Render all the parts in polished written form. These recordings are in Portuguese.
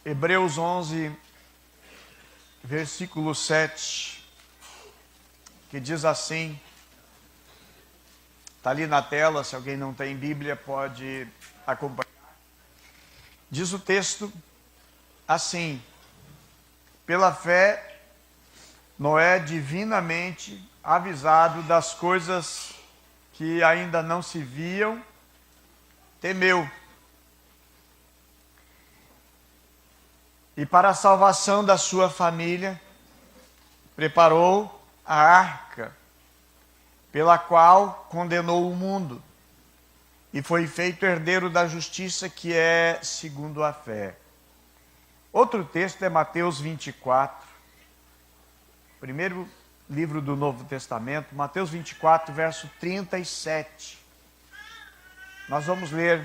Hebreus 11, versículo 7, que diz assim, está ali na tela, se alguém não tem Bíblia pode acompanhar. Diz o texto assim: pela fé, Noé, divinamente avisado das coisas que ainda não se viam, temeu. E para a salvação da sua família, preparou a arca, pela qual condenou o mundo, e foi feito herdeiro da justiça, que é segundo a fé. Outro texto é Mateus 24, primeiro livro do Novo Testamento, Mateus 24, verso 37. Nós vamos ler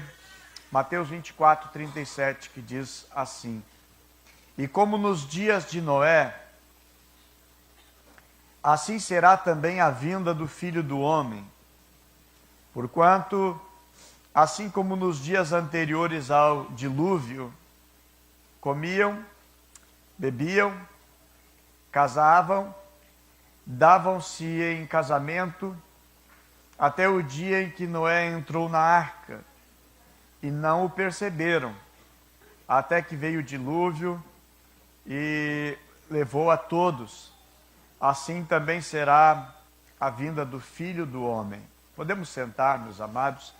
Mateus 24, 37, que diz assim: e como nos dias de Noé, assim será também a vinda do Filho do Homem. Porquanto, assim como nos dias anteriores ao dilúvio, comiam, bebiam, casavam, davam-se em casamento, até o dia em que Noé entrou na arca, e não o perceberam, até que veio o dilúvio e levou a todos. Assim também será a vinda do Filho do Homem. Podemos sentar, meus amados?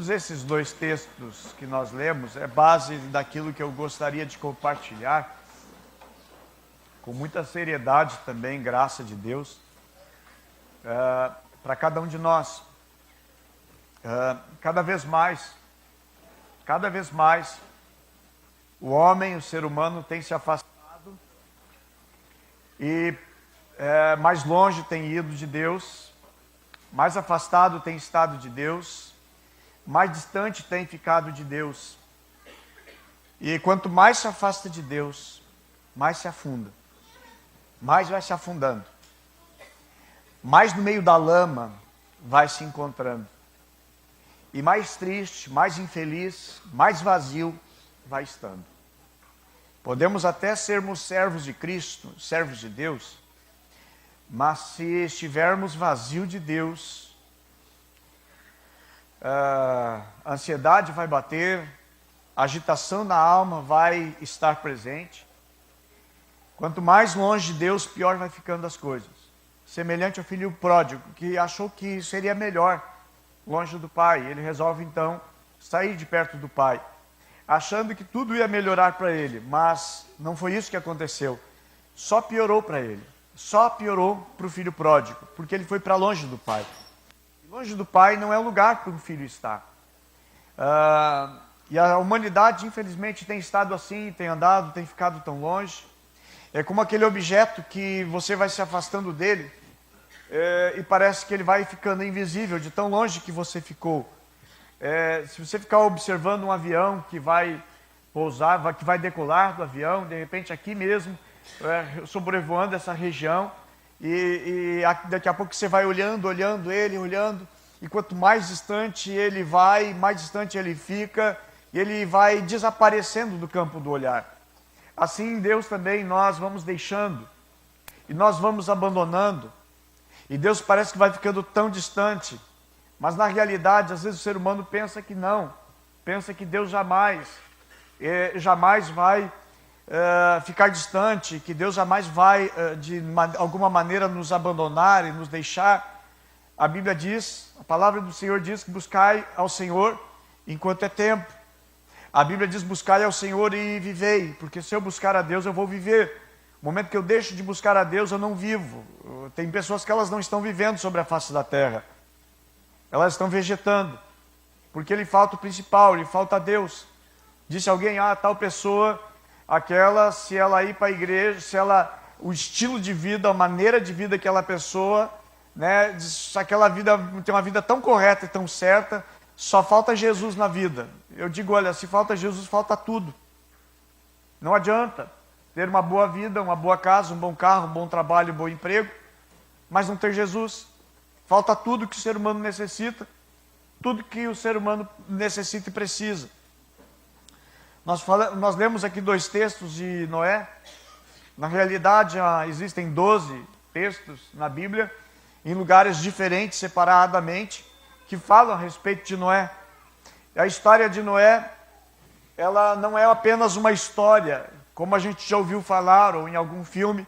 Esses dois textos que nós lemos é base daquilo que eu gostaria de compartilhar, com muita seriedade também, graça de Deus, para cada um de nós. Cada vez mais, o homem, o ser humano tem se afastado e mais longe tem ido de Deus, mais afastado tem estado de Deus, mais distante tem ficado de Deus. E quanto mais se afasta de Deus, mais se afunda, mais vai se afundando, mais no meio da lama vai se encontrando. E mais triste, mais infeliz, mais vazio vai estando. Podemos até sermos servos de Cristo, servos de Deus, mas se estivermos vazios de Deus, a ansiedade vai bater, a agitação na alma vai estar presente. Quanto mais longe de Deus, pior vai ficando as coisas. Semelhante ao filho pródigo, que achou que seria melhor longe do pai. Ele resolve então sair de perto do pai, achando que tudo ia melhorar para ele, mas não foi isso que aconteceu. Só piorou para ele, só piorou para o filho pródigo, porque ele foi para longe do pai. Longe do pai não é lugar para um filho estar. E a humanidade, infelizmente, tem estado assim, tem andado, tem ficado tão longe. É como aquele objeto que você vai se afastando dele, e parece que ele vai ficando invisível de tão longe que você ficou. Se você ficar observando um avião que vai pousar, que vai decolar do avião, de repente aqui mesmo, sobrevoando essa região, e daqui a pouco você vai olhando ele, e quanto mais distante ele vai, mais distante ele fica, e ele vai desaparecendo do campo do olhar. Assim, Deus também, nós vamos deixando, e nós vamos abandonando, e Deus parece que vai ficando tão distante, mas na realidade, às vezes o ser humano pensa que não, pensa que Deus jamais vai ficar distante, que Deus jamais vai, de alguma maneira, nos abandonar e nos deixar. A Bíblia diz, a palavra do Senhor diz que buscai ao Senhor enquanto é tempo. A Bíblia diz, buscai ao Senhor e vivei, porque se eu buscar a Deus, eu vou viver. No momento que eu deixo de buscar a Deus, eu não vivo. Tem pessoas que elas não estão vivendo sobre a face da terra. Elas estão vegetando, porque lhe falta o principal, lhe falta Deus. Disse alguém, tal pessoa, aquela, se ela ir para a igreja, o estilo de vida, a maneira de vida que aquela pessoa, né, se aquela vida tem uma vida tão correta e tão certa, só falta Jesus na vida. Eu digo, olha, se falta Jesus, falta tudo. Não adianta ter uma boa vida, uma boa casa, um bom carro, um bom trabalho, um bom emprego, mas não ter Jesus. Falta tudo que o ser humano necessita, tudo que o ser humano necessita e precisa. Nós lemos aqui 2 textos de Noé. Na realidade, existem 12 textos na Bíblia, em lugares diferentes, separadamente, que falam a respeito de Noé. A história de Noé, ela não é apenas uma história, como a gente já ouviu falar, ou em algum filme,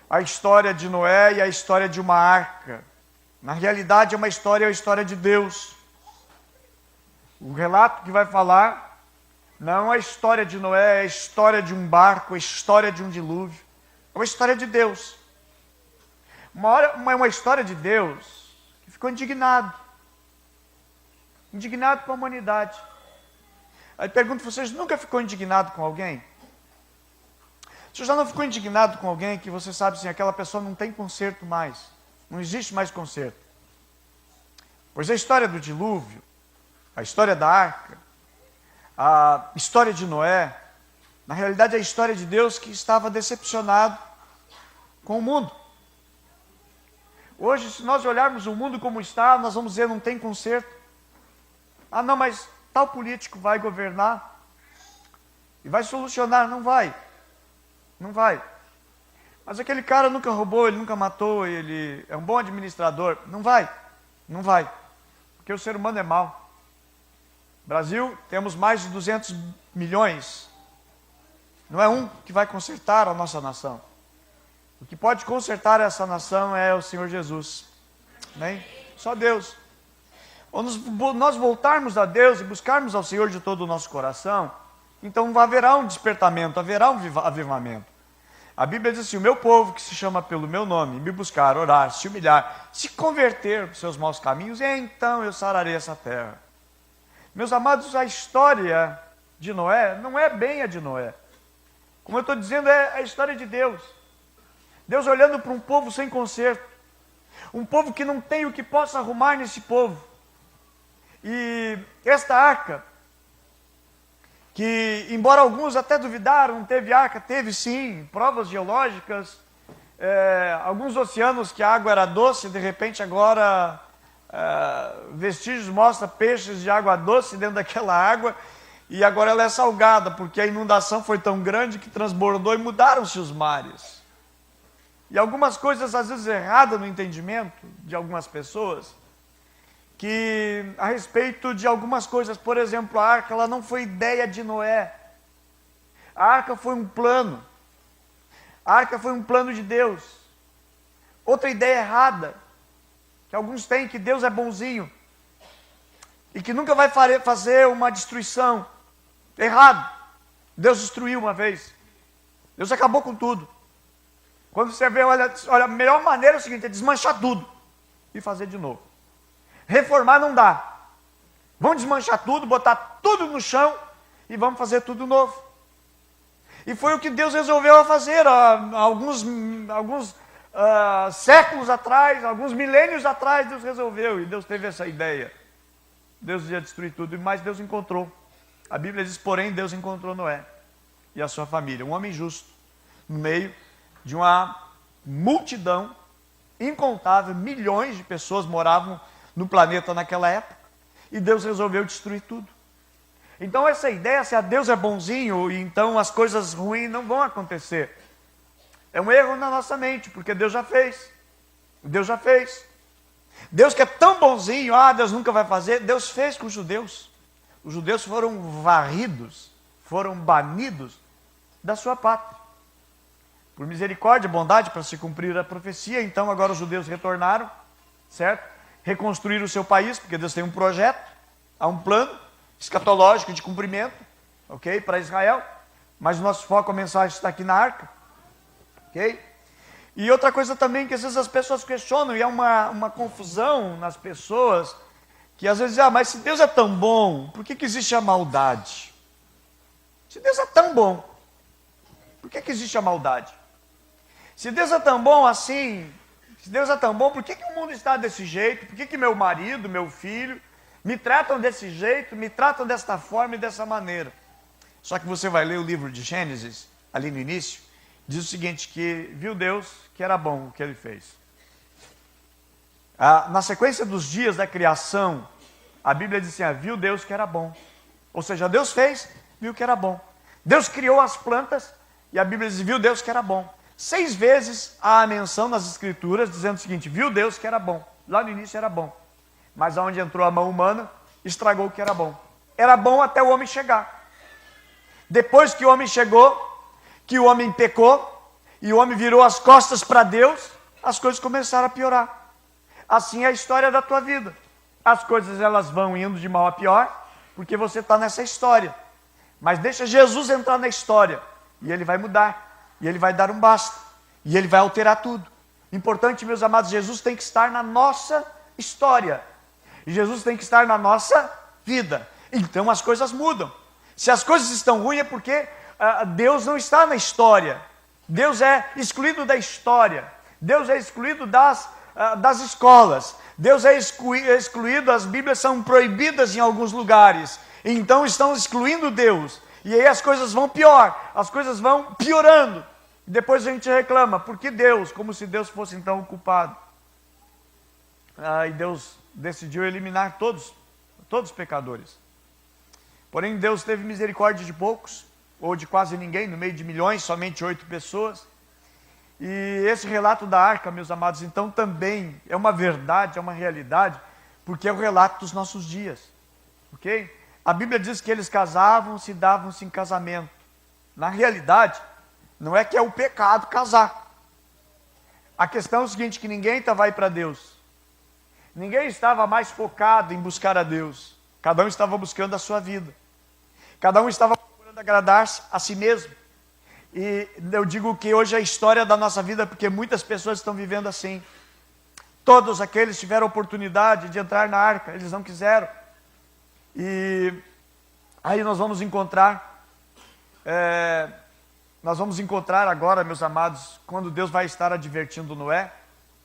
a história de Noé e a história de uma arca. Na realidade, é a história de Deus. O relato que vai falar não é a história de Noé, é a história de um barco, é a história de um dilúvio. É uma história de Deus. Uma história de Deus que ficou indignado com a humanidade. Aí pergunto, vocês nunca ficou indignado com alguém? Você já não ficou indignado com alguém que você sabe assim, aquela pessoa não tem conserto mais, não existe mais conserto? Pois a história do dilúvio, a história da arca, a história de Noé, na realidade é a história de Deus que estava decepcionado com o mundo. Hoje, se nós olharmos o mundo como está, nós vamos dizer, não tem conserto. Ah, não, mas tal político vai governar e vai solucionar. Não vai. Não vai. Mas aquele cara nunca roubou, ele nunca matou, ele é um bom administrador. Não vai. Não vai. Porque o ser humano é mau. Brasil, temos mais de 200 milhões. Não é um que vai consertar a nossa nação. O que pode consertar essa nação é o Senhor Jesus. Amém? Só Deus. Quando nós voltarmos a Deus e buscarmos ao Senhor de todo o nosso coração, então haverá um despertamento, haverá um avivamento. A Bíblia diz assim, o meu povo que se chama pelo meu nome, me buscar, orar, se humilhar, se converter para os seus maus caminhos, então eu sararei essa terra. Meus amados, a história de Noé não é bem a de Noé. Como eu estou dizendo, é a história de Deus. Deus olhando para um povo sem conserto. Um povo que não tem o que possa arrumar nesse povo. E esta arca, que embora alguns até duvidaram, não teve arca, teve sim, provas geológicas, alguns oceanos que a água era doce, de repente agora vestígios mostram peixes de água doce dentro daquela água, e agora ela é salgada, porque a inundação foi tão grande que transbordou e mudaram-se os mares. E algumas coisas às vezes erradas no entendimento de algumas pessoas, que a respeito de algumas coisas, por exemplo, a arca, ela não foi ideia de Noé. A arca foi um plano. A arca foi um plano de Deus. Outra ideia errada, que alguns têm, que Deus é bonzinho, e que nunca vai fazer uma destruição. Errado. Deus destruiu uma vez. Deus acabou com tudo. Quando você vê, olha, a melhor maneira é o seguinte, é desmanchar tudo e fazer de novo. Reformar não dá. Vamos desmanchar tudo, botar tudo no chão e vamos fazer tudo novo. E foi o que Deus resolveu fazer alguns séculos atrás, alguns milênios atrás, Deus resolveu. E Deus teve essa ideia. Deus ia destruir tudo, mas Deus encontrou. A Bíblia diz, porém, Deus encontrou Noé e a sua família. Um homem justo, no meio de uma multidão incontável, milhões de pessoas moravam no planeta naquela época, e Deus resolveu destruir tudo. Então essa ideia, se a Deus é bonzinho, e então as coisas ruins não vão acontecer, é um erro na nossa mente, porque Deus já fez. Deus já fez. Deus que é tão bonzinho, Deus nunca vai fazer, Deus fez com os judeus. Os judeus foram varridos, foram banidos da sua pátria. Por misericórdia e bondade, para se cumprir a profecia, então agora os judeus retornaram, certo? Reconstruir o seu país, porque Deus tem um projeto, há um plano escatológico de cumprimento, ok, para Israel, mas o nosso foco, a mensagem está aqui na arca, ok? E outra coisa também que às vezes as pessoas questionam, e é uma confusão nas pessoas, que às vezes mas se Deus é tão bom, por que existe a maldade? Se Deus é tão bom, por que existe a maldade? Se Deus é tão bom assim, se Deus é tão bom, por que o mundo está desse jeito? Por que meu marido, meu filho, me tratam desse jeito, me tratam desta forma e dessa maneira? Só que você vai ler o livro de Gênesis, ali no início, diz o seguinte, que viu Deus que era bom o que ele fez. Na sequência dos dias da criação, a Bíblia diz assim, viu Deus que era bom. Ou seja, Deus fez, viu que era bom. Deus criou as plantas e a Bíblia diz, viu Deus que era bom. 6 vezes há a menção nas Escrituras dizendo o seguinte, viu Deus que era bom. Lá no início era bom, mas aonde entrou a mão humana, estragou o que era bom. Era bom até o homem chegar. Depois que o homem chegou, que o homem pecou, e o homem virou as costas para Deus, as coisas começaram a piorar. Assim é a história da tua vida. As coisas elas vão indo de mal a pior, porque você está nessa história. Mas deixa Jesus entrar na história, e ele vai mudar, e ele vai dar um basta, e ele vai alterar tudo. Importante, meus amados, Jesus tem que estar na nossa história. E Jesus tem que estar na nossa vida. Então as coisas mudam. Se as coisas estão ruins é porque Deus não está na história. Deus é excluído da história. Deus é excluído das escolas. Deus é excluído, as Bíblias são proibidas em alguns lugares. Então estão excluindo Deus. E aí as coisas vão pior, as coisas vão piorando. Depois a gente reclama, por que Deus? Como se Deus fosse então o culpado. E Deus decidiu eliminar todos os pecadores. Porém Deus teve misericórdia de poucos, ou de quase ninguém, no meio de milhões, somente 8 pessoas. E esse relato da arca, meus amados, então também é uma verdade, é uma realidade, porque é o relato dos nossos dias. Ok? A Bíblia diz que eles casavam-se e davam-se em casamento. Na realidade, não é que é o pecado casar. A questão é o seguinte, que ninguém vai para Deus. Ninguém estava mais focado em buscar a Deus. Cada um estava buscando a sua vida. Cada um estava procurando agradar-se a si mesmo. E eu digo que hoje é a história da nossa vida, porque muitas pessoas estão vivendo assim. Todos aqueles tiveram a oportunidade de entrar na arca, eles não quiseram. E aí nós vamos encontrar agora, meus amados, quando Deus vai estar advertindo Noé,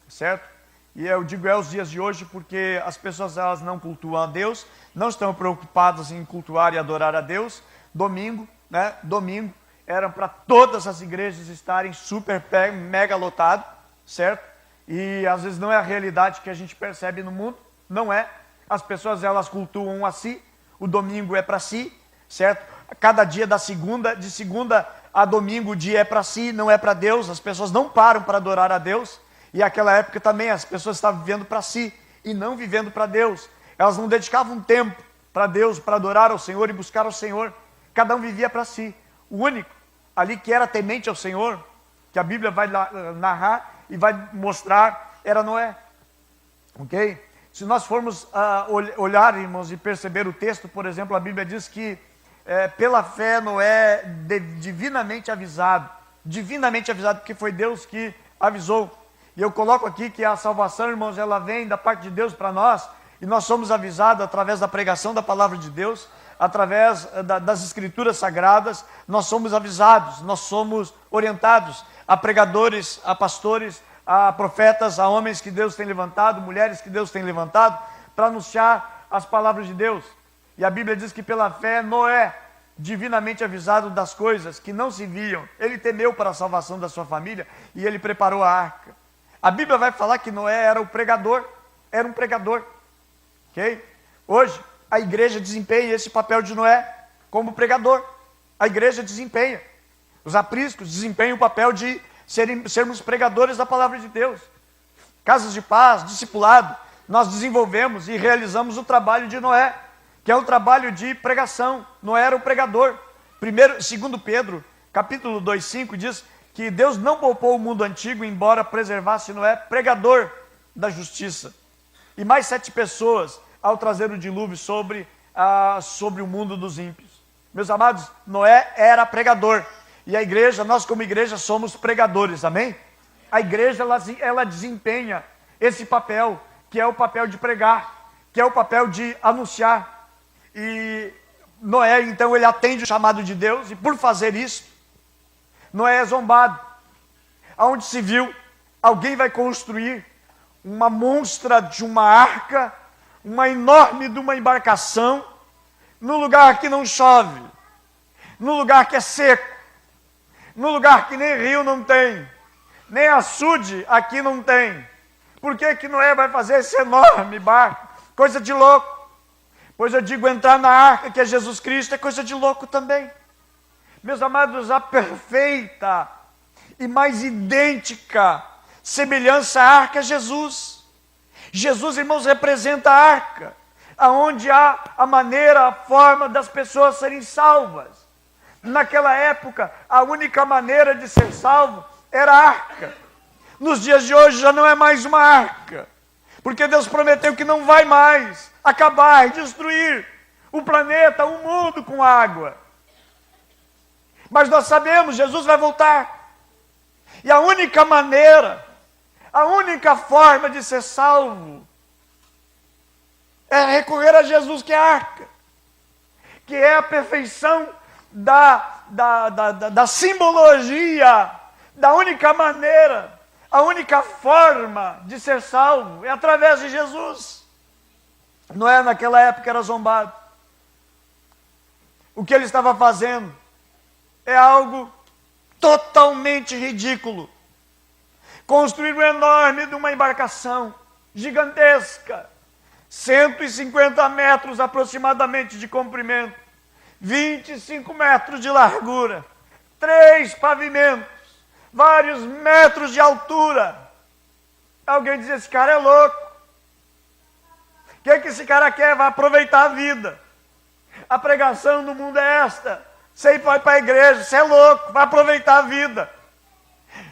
certo? E eu digo os dias de hoje porque as pessoas elas não cultuam a Deus, não estão preocupadas em cultuar e adorar a Deus. Domingo era para todas as igrejas estarem super, mega lotado, certo? E às vezes não é a realidade que a gente percebe no mundo, não é. As pessoas elas cultuam a si, o domingo é para si, certo? Cada dia de segunda a domingo o dia é para si, não é para Deus. As pessoas não param para adorar a Deus. E naquela época também as pessoas estavam vivendo para si e não vivendo para Deus. Elas não dedicavam tempo para Deus, para adorar ao Senhor e buscar ao Senhor. Cada um vivia para si. O único ali que era temente ao Senhor, que a Bíblia vai narrar e vai mostrar, era Noé. Ok? Se nós formos olhar, irmãos, e perceber o texto, por exemplo, a Bíblia diz que pela fé Noé divinamente avisado, porque foi Deus que avisou. E eu coloco aqui que a salvação, irmãos, ela vem da parte de Deus para nós, e nós somos avisados através da pregação da palavra de Deus, através das escrituras sagradas, nós somos avisados, nós somos orientados a pregadores, a pastores, a profetas, a homens que Deus tem levantado, mulheres que Deus tem levantado, para anunciar as palavras de Deus. E a Bíblia diz que pela fé Noé, divinamente avisado das coisas que não se viam, ele temeu para a salvação da sua família e ele preparou a arca. A Bíblia vai falar que Noé era um pregador, ok? Hoje, a igreja desempenha esse papel de Noé como pregador. A igreja desempenha. Os apriscos desempenham o papel de sermos pregadores da palavra de Deus. Casas de paz, discipulado, nós desenvolvemos e realizamos o trabalho de Noé, que é um trabalho de pregação. Noé era um pregador. 2 Pedro, capítulo 2:5, diz que Deus não poupou o mundo antigo, embora preservasse Noé, pregador da justiça. E mais 7 pessoas, ao trazer o dilúvio sobre o mundo dos ímpios. Meus amados, Noé era pregador. E a igreja, nós como igreja somos pregadores, amém? A igreja, ela desempenha esse papel, que é o papel de pregar, que é o papel de anunciar. E Noé, então, ele atende o chamado de Deus, e por fazer isso, Noé é zombado. Aonde se viu, alguém vai construir uma monstra de uma arca, uma enorme de uma embarcação, no lugar que não chove, no lugar que é seco, no lugar que nem rio não tem, nem açude aqui não tem. Por que Noé vai fazer esse enorme barco? Coisa de louco. Pois eu digo, entrar na arca, que é Jesus Cristo, é coisa de louco também. Meus amados, a perfeita e mais idêntica semelhança à arca é Jesus. Jesus, irmãos, representa a arca, aonde há a maneira, a forma das pessoas serem salvas. Naquela época, a única maneira de ser salvo era a arca. Nos dias de hoje já não é mais uma arca, porque Deus prometeu que não vai mais acabar, destruir o planeta, o mundo com água. Mas nós sabemos, Jesus vai voltar. E a única maneira, a única forma de ser salvo é recorrer a Jesus, que é a arca, que é a perfeição da simbologia, da única maneira, a única forma de ser salvo é através de Jesus. Noé naquela época era zombado. O que ele estava fazendo é algo totalmente ridículo. Construir um enorme de uma embarcação gigantesca, 150 metros aproximadamente de comprimento, 25 metros de largura, 3 pavimentos, vários metros de altura. Alguém dizia, esse cara é louco. O que esse cara quer? Vai aproveitar a vida. A pregação do mundo é esta. Você vai para a igreja, você é louco, vai aproveitar a vida.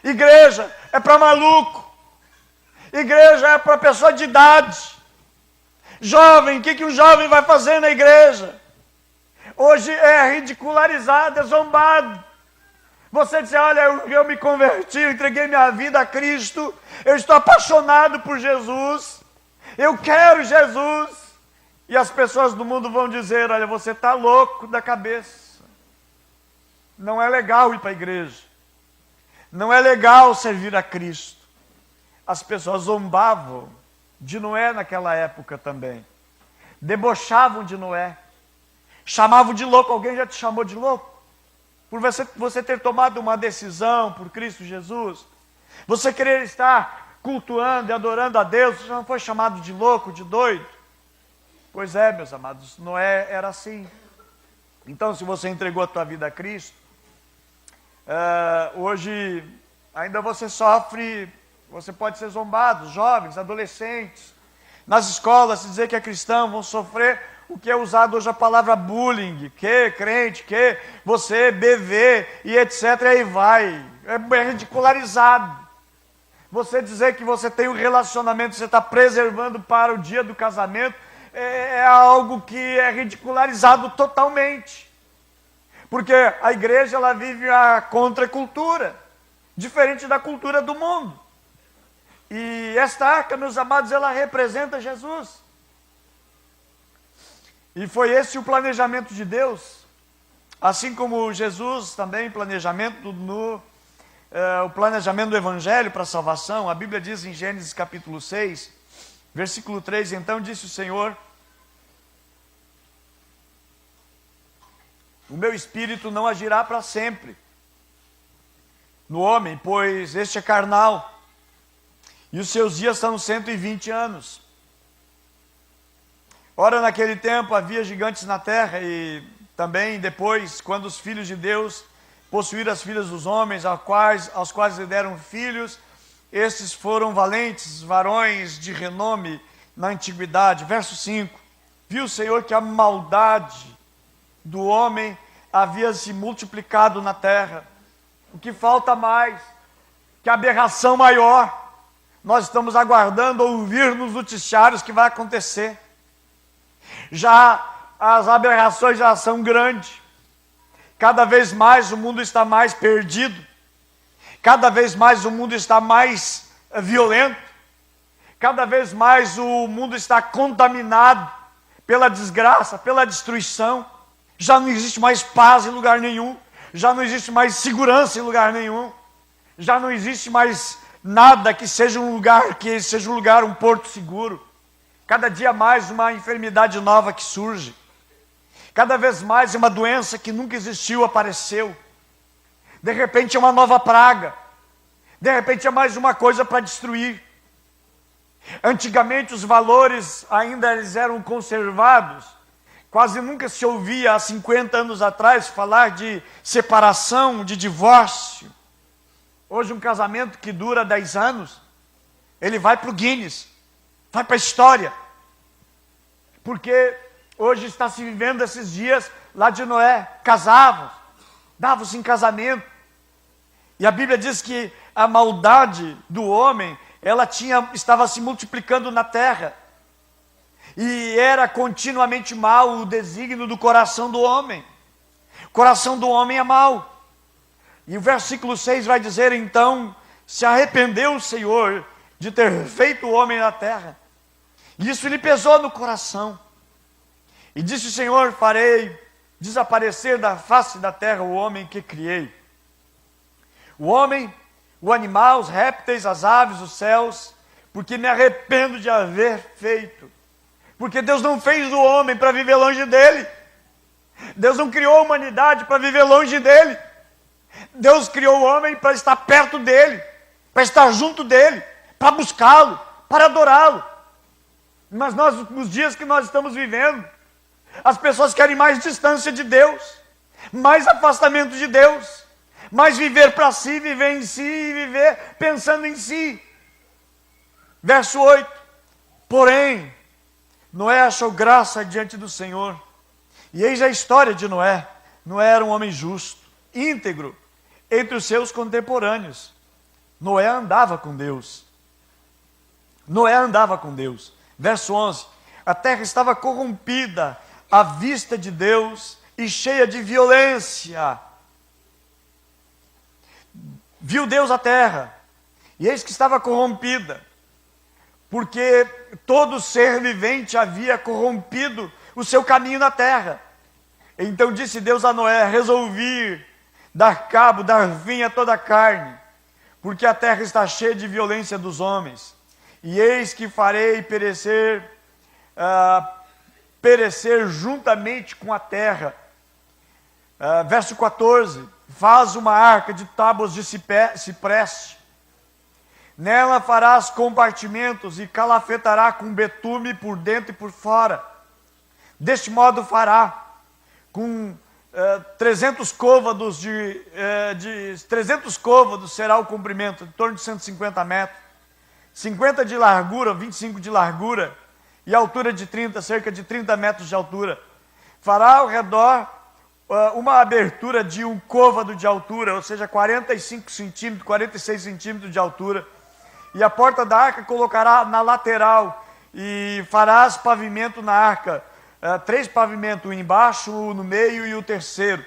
Igreja é para maluco. Igreja é para pessoa de idade. Jovem, o que um jovem vai fazer na igreja? Hoje é ridicularizado, é zombado. Você diz, olha, eu me converti, eu entreguei minha vida a Cristo, eu estou apaixonado por Jesus, eu quero Jesus. E as pessoas do mundo vão dizer, olha, você está louco da cabeça. Não é legal ir para a igreja. Não é legal servir a Cristo. As pessoas zombavam de Noé naquela época também. Debochavam de Noé. Chamavam de louco. Alguém já te chamou de louco? Por você ter tomado uma decisão por Cristo Jesus. Você querer estar cultuando e adorando a Deus. Você já não foi chamado de louco, de doido? Pois é, meus amados. Noé era assim. Então, se você entregou a tua vida a Cristo, hoje ainda você sofre, você pode ser zombado, jovens, adolescentes, nas escolas, se dizer que é cristão, vão sofrer o que é usado hoje a palavra bullying, que crente, que você, BV e etc, e aí vai, é ridicularizado. Você dizer que você tem um relacionamento, você está preservando para o dia do casamento, é algo que é ridicularizado totalmente. Porque a igreja, ela vive a contracultura, diferente da cultura do mundo. E esta arca, meus amados, ela representa Jesus. E foi esse o planejamento de Deus. Assim como Jesus também, o planejamento do Evangelho para a salvação, a Bíblia diz em Gênesis capítulo 6, versículo 3, então disse o Senhor, o meu espírito não agirá para sempre no homem, pois este é carnal, e os seus dias são 120 anos. Ora, naquele tempo havia gigantes na terra, e também depois, quando os filhos de Deus possuíram as filhas dos homens, aos quais lhe deram filhos, estes foram valentes, varões de renome na antiguidade. Verso 5, viu o Senhor que a maldade do homem havia se multiplicado na terra. O que falta mais? Que aberração maior. Nós estamos aguardando ouvir nos noticiários que vai acontecer. Já as aberrações já são grandes. Cada vez mais o mundo está mais perdido. Cada vez mais o mundo está mais violento. Cada vez mais o mundo está contaminado pela desgraça, pela destruição. Já não existe mais paz em lugar nenhum. Já não existe mais segurança em lugar nenhum. Já não existe mais nada que seja um lugar, um porto seguro. Cada dia mais uma enfermidade nova que surge. Cada vez mais uma doença que nunca existiu apareceu. De repente é uma nova praga. De repente é mais uma coisa para destruir. Antigamente os valores ainda eles eram conservados Quase nunca se ouvia há 50 anos atrás falar de separação, de divórcio. Hoje um casamento que dura 10 anos, ele vai para o Guinness, vai para a história. Porque hoje está se vivendo esses dias lá de Noé, casavam, davam-se em casamento. E a Bíblia diz que a maldade do homem, ela estava se multiplicando na terra. E era continuamente mal o desígnio do coração do homem. O coração do homem é mau. E o versículo 6 vai dizer, então, se arrependeu o Senhor de ter feito o homem na terra. E isso lhe pesou no coração. E disse o Senhor, farei desaparecer da face da terra o homem que criei. O homem, o animal, os répteis, as aves, os céus, porque me arrependo de haver feito. Porque Deus não fez o homem para viver longe dele. Deus não criou a humanidade para viver longe dele. Deus criou o homem para estar perto dele, para estar junto dele, para buscá-lo, para adorá-lo. Mas nos dias que nós estamos vivendo, as pessoas querem mais distância de Deus, mais afastamento de Deus, mais viver para si, viver em si e viver pensando em si. Verso 8, porém, Noé achou graça diante do Senhor. E eis a história de Noé. Noé era um homem justo, íntegro, entre os seus contemporâneos. Noé andava com Deus. Noé andava com Deus. Verso 11, a terra estava corrompida à vista de Deus e cheia de violência. Viu Deus a terra, e eis que estava corrompida, porque todo ser vivente havia corrompido o seu caminho na terra. Então disse Deus a Noé, resolvi dar cabo, dar fim a toda a carne, porque a terra está cheia de violência dos homens, e eis que farei perecer juntamente com a terra. Verso 14, faz uma arca de tábuas de cipreste, nela farás compartimentos e calafetará com betume por dentro e por fora. Deste modo fará, com 300 côvados 300 côvados será o comprimento, em torno de 150 metros, 50 de largura, 25 de largura, e altura de 30, cerca de 30 metros de altura. Fará ao redor uma abertura de um côvado de altura, ou seja, 45 centímetros, 46 centímetros de altura. E a porta da arca colocará na lateral, e farás pavimento na arca, 3 pavimentos, um embaixo, um no meio e o terceiro.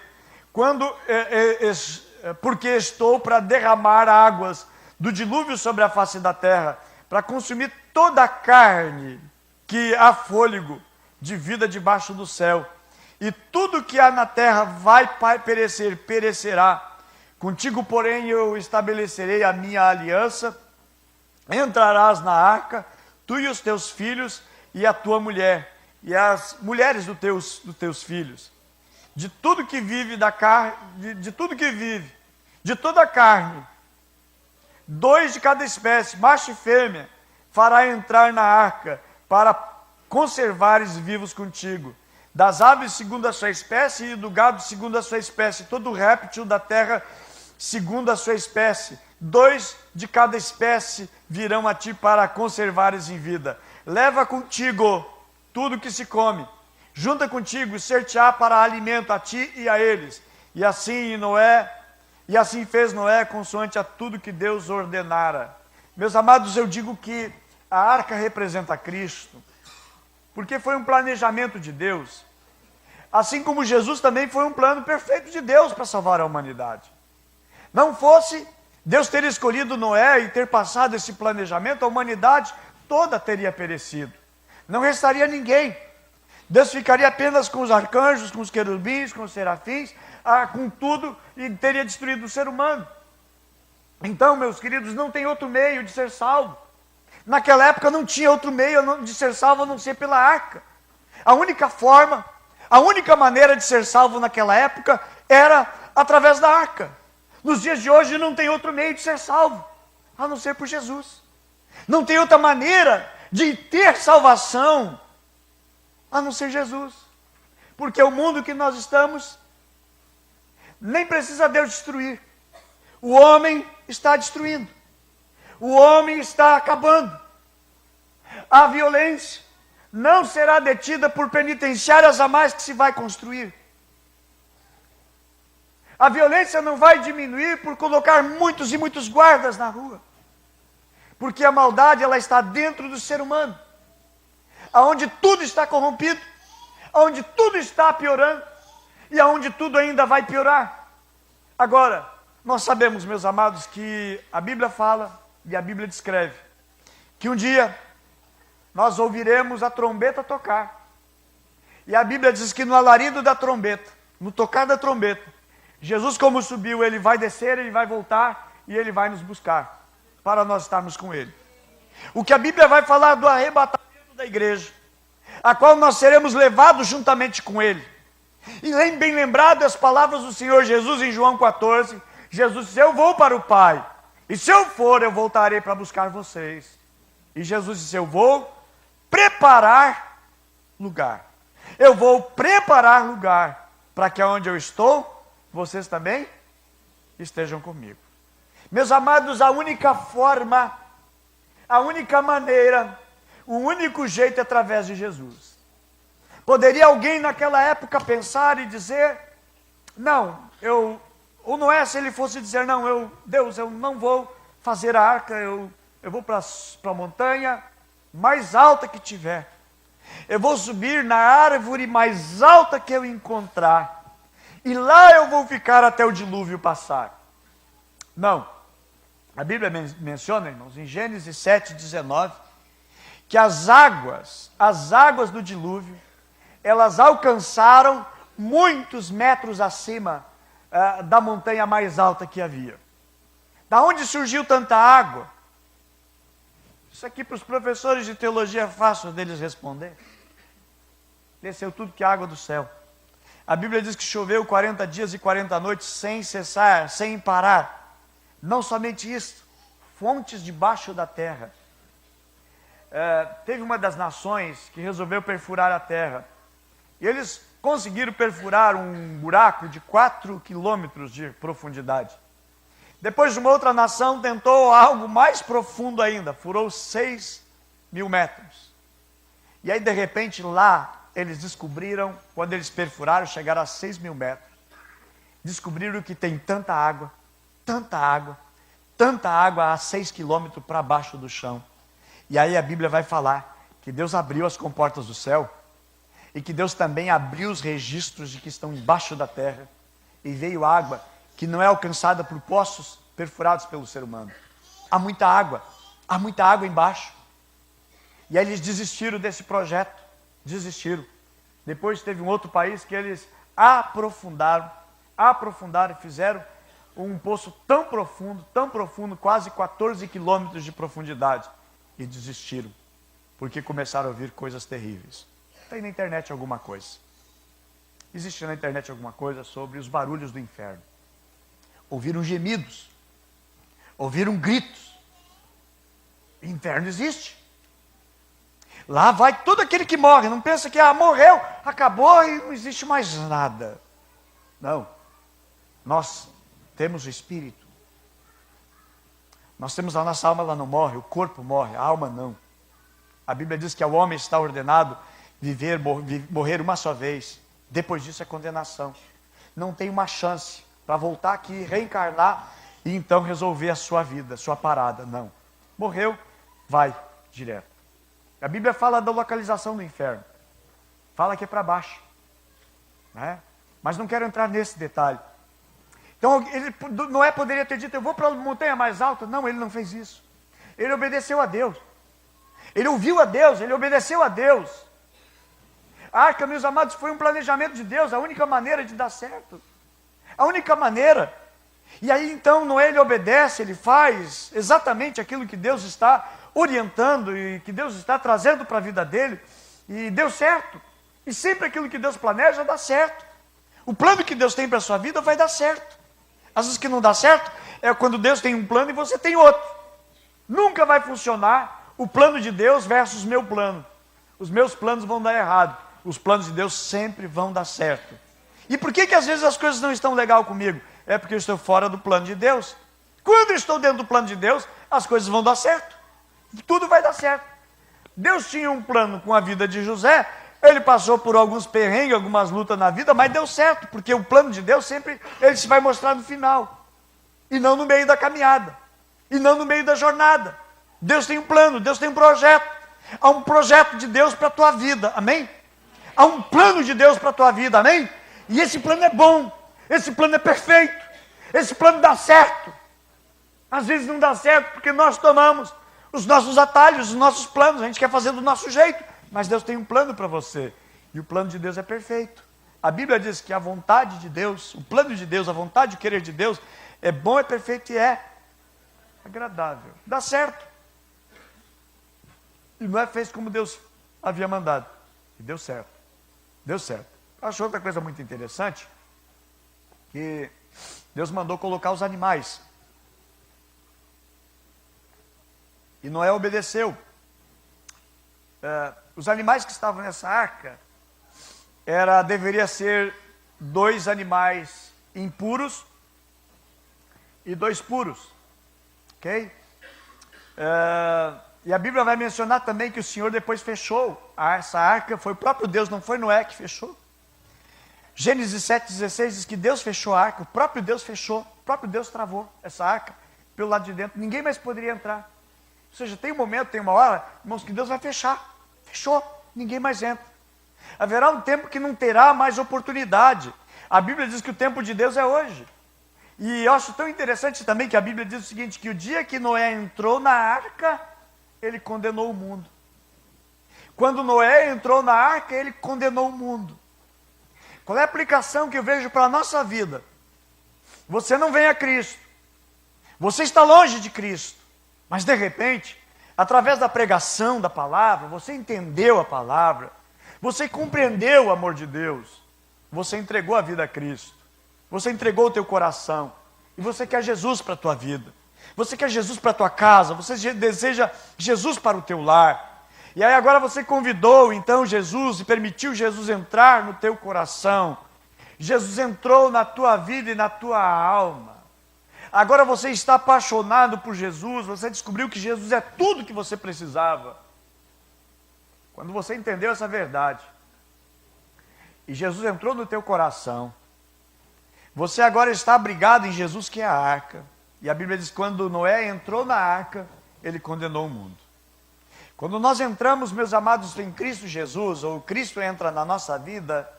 Porque estou para derramar águas do dilúvio sobre a face da terra, para consumir toda a carne que há fôlego de vida debaixo do céu. E tudo que há na terra vai perecer, perecerá. Contigo, porém, eu estabelecerei a minha aliança. Entrarás na arca, tu e os teus filhos, e a tua mulher, e as mulheres dos teus filhos. De tudo que vive da carne, de tudo que vive, de toda a carne, 2 de cada espécie, macho e fêmea, fará entrar na arca, para conservares vivos contigo. Das aves segundo a sua espécie, e do gado segundo a sua espécie, todo réptil da terra segundo a sua espécie. 2 de cada espécie virão a ti para conservares em vida. Leva contigo tudo que se come, junta contigo e ser-te-á para alimento a ti e a eles. E assim fez Noé consoante a tudo que Deus ordenara. Meus amados, eu digo que a arca representa Cristo, porque foi um planejamento de Deus. Assim como Jesus também foi um plano perfeito de Deus para salvar a humanidade. Não fosse Deus ter escolhido Noé e ter passado esse planejamento, a humanidade toda teria perecido. Não restaria ninguém. Deus ficaria apenas com os arcanjos, com os querubins, com os serafins, com tudo, e teria destruído o ser humano. Então, meus queridos, não tem outro meio de ser salvo. Naquela época não tinha outro meio de ser salvo a não ser pela arca. A única forma, a única maneira de ser salvo naquela época era através da arca. Nos dias de hoje não tem outro meio de ser salvo, a não ser por Jesus. Não tem outra maneira de ter salvação, a não ser Jesus. Porque o mundo que nós estamos, nem precisa Deus destruir. O homem está destruindo. O homem está acabando. A violência não será detida por penitenciárias a mais que se vai construir. A violência não vai diminuir por colocar muitos e muitos guardas na rua. Porque a maldade, ela está dentro do ser humano. Aonde tudo está corrompido, aonde tudo está piorando e aonde tudo ainda vai piorar. Agora, nós sabemos, meus amados, que a Bíblia fala e a Bíblia descreve que um dia nós ouviremos a trombeta tocar. E a Bíblia diz que no alarido da trombeta, no tocar da trombeta, Jesus, como subiu, ele vai descer, ele vai voltar e ele vai nos buscar para nós estarmos com ele. O que a Bíblia vai falar do arrebatamento da igreja, a qual nós seremos levados juntamente com ele. E bem lembrado as palavras do Senhor Jesus em João 14, Jesus disse: eu vou para o Pai, e se eu for, eu voltarei para buscar vocês. E Jesus disse: eu vou preparar lugar. Eu vou preparar lugar para que onde eu estou, vocês também estejam comigo. Meus amados, a única forma, a única maneira, o único jeito é através de Jesus. Poderia alguém naquela época pensar e dizer: não, ou não é, se ele fosse dizer: não, Deus, eu não vou fazer a arca, eu vou para a montanha mais alta que tiver. Eu vou subir na árvore mais alta que eu encontrar. E lá eu vou ficar até o dilúvio passar. Não. A Bíblia menciona, irmãos, em Gênesis 7:19, que as águas do dilúvio, elas alcançaram muitos metros acima da montanha mais alta que havia. Da onde surgiu tanta água? Isso aqui para os professores de teologia é fácil deles responder. Desceu tudo que é água do céu. A Bíblia diz que choveu 40 dias e 40 noites sem cessar, sem parar. Não somente isso, fontes debaixo da terra. Teve uma das nações que resolveu perfurar a terra. E eles conseguiram perfurar um buraco de 4 quilômetros de profundidade. Depois uma outra nação tentou algo mais profundo ainda, furou 6.000 metros. E aí de repente lá eles descobriram, quando eles perfuraram, chegaram a 6.000 metros. Descobriram que tem tanta água a 6 quilômetros para baixo do chão. E aí a Bíblia vai falar que Deus abriu as comportas do céu e que Deus também abriu os registros de que estão embaixo da terra e veio água que não é alcançada por poços perfurados pelo ser humano. Há muita água embaixo. E aí eles desistiram desse projeto, desistiram. Depois teve um outro país que eles aprofundaram e fizeram um poço tão profundo, quase 14 quilômetros de profundidade, e desistiram, porque começaram a ouvir coisas terríveis. Tem na internet alguma coisa. Existe na internet alguma coisa sobre os barulhos do inferno. Ouviram gemidos, ouviram gritos. O inferno existe. Lá vai todo aquele que morre, não pensa que morreu, acabou e não existe mais nada. Não. Nós temos o Espírito. Nós temos a nossa alma, ela não morre, o corpo morre, a alma não. A Bíblia diz que ao homem está ordenado morrer uma só vez. Depois disso é condenação. Não tem uma chance para voltar aqui, reencarnar e então resolver a sua vida, a sua parada. Não. Morreu, vai direto. A Bíblia fala da localização do inferno. Fala que é para baixo. Né? Mas não quero entrar nesse detalhe. Então, Noé poderia ter dito: eu vou para a montanha mais alta. Não, ele não fez isso. Ele obedeceu a Deus. Ele ouviu a Deus, ele obedeceu a Deus. A arca, meus amados, foi um planejamento de Deus, a única maneira de dar certo. A única maneira. E aí então Noé, ele obedece, ele faz exatamente aquilo que Deus está orientando e que Deus está trazendo para a vida dele. E deu certo. E sempre aquilo que Deus planeja dá certo. O plano que Deus tem para a sua vida vai dar certo. Às vezes que não dá certo é quando Deus tem um plano e você tem outro. Nunca vai funcionar o plano de Deus versus meu plano. Os meus planos vão dar errado. os planos de Deus sempre vão dar certo. E por que às vezes as coisas não estão legal comigo? É porque eu estou fora do plano de Deus. Quando eu estou dentro do plano de Deus, as coisas vão dar certo. Tudo vai dar certo. Deus tinha um plano com a vida de José, ele passou por alguns perrengues, algumas lutas na vida, mas deu certo, porque o plano de Deus sempre ele se vai mostrar no final, e não no meio da caminhada, e não no meio da jornada. Deus tem um plano, Deus tem um projeto. Há um projeto de Deus para a tua vida, amém? Há um plano de Deus para a tua vida, amém? E esse plano é bom, esse plano é perfeito, esse plano dá certo. Às vezes não dá certo porque nós tomamos os nossos atalhos, os nossos planos, a gente quer fazer do nosso jeito, mas Deus tem um plano para você, e o plano de Deus é perfeito. A Bíblia diz que a vontade de Deus, o plano de Deus, a vontade e o querer de Deus é bom, é perfeito e é agradável, dá certo. E Noé fez como Deus havia mandado, e deu certo, deu certo. Eu acho outra coisa muito interessante, que Deus mandou colocar os animais, e Noé obedeceu. Os animais que estavam nessa arca, deveria ser 2 animais impuros e 2 puros, ok? E a Bíblia vai mencionar também que o Senhor depois fechou essa arca, foi o próprio Deus, não foi Noé que fechou. Gênesis 7,16 diz que Deus fechou a arca, o próprio Deus fechou, o próprio Deus travou essa arca pelo lado de dentro, ninguém mais poderia entrar. Ou seja, tem um momento, tem uma hora, irmãos, que Deus vai fechar. Fechou, ninguém mais entra. Haverá um tempo que não terá mais oportunidade. A Bíblia diz que o tempo de Deus é hoje. E eu acho tão interessante também que a Bíblia diz o seguinte, que o dia que Noé entrou na arca, ele condenou o mundo. Quando Noé entrou na arca, ele condenou o mundo. Qual é a aplicação que eu vejo para a nossa vida? Você não vem a Cristo. Você está longe de Cristo. Mas de repente, através da pregação da palavra, você entendeu a palavra, você compreendeu o amor de Deus, você entregou a vida a Cristo, você entregou o teu coração, e você quer Jesus para a tua vida, você quer Jesus para a tua casa, você deseja Jesus para o teu lar, e aí agora você convidou então Jesus e permitiu Jesus entrar no teu coração, Jesus entrou na tua vida e na tua alma. Agora você está apaixonado por Jesus, você descobriu que Jesus é tudo que você precisava. Quando você entendeu essa verdade, e Jesus entrou no teu coração, você agora está abrigado em Jesus, que é a arca. E a Bíblia diz que quando Noé entrou na arca, ele condenou o mundo. Quando nós entramos, meus amados, em Cristo Jesus, ou Cristo entra na nossa vida,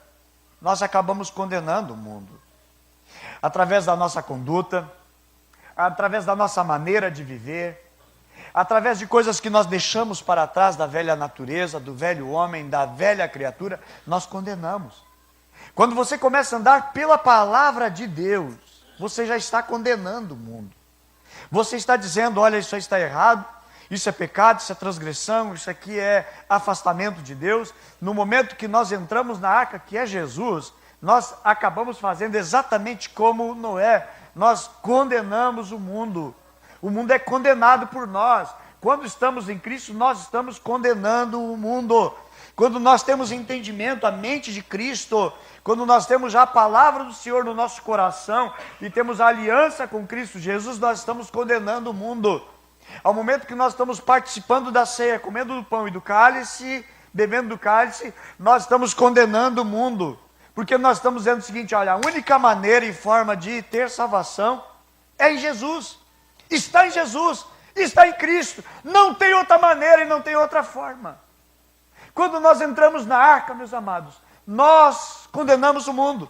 nós acabamos condenando o mundo. Através da nossa conduta, através da nossa maneira de viver, através de coisas que nós deixamos para trás da velha natureza, do velho homem, da velha criatura, nós condenamos. Quando você começa a andar pela palavra de Deus, você já está condenando o mundo. Você está dizendo, olha, isso aí está errado, isso é pecado, isso é transgressão, isso aqui é afastamento de Deus. No momento que nós entramos na arca, que é Jesus, nós acabamos fazendo exatamente como Noé. Nós condenamos o mundo. O mundo é condenado por nós. Quando estamos em Cristo, nós estamos condenando o mundo. Quando nós temos entendimento, a mente de Cristo, quando nós temos já a palavra do Senhor no nosso coração e temos a aliança com Cristo Jesus, nós estamos condenando o mundo. Ao momento que nós estamos participando da ceia, comendo do pão e do cálice, bebendo do cálice, nós estamos condenando o mundo. Porque nós estamos dizendo o seguinte, olha, a única maneira e forma de ter salvação é em Jesus. Está em Jesus, está em Cristo. Não tem outra maneira e não tem outra forma. Quando nós entramos na arca, meus amados, nós condenamos o mundo.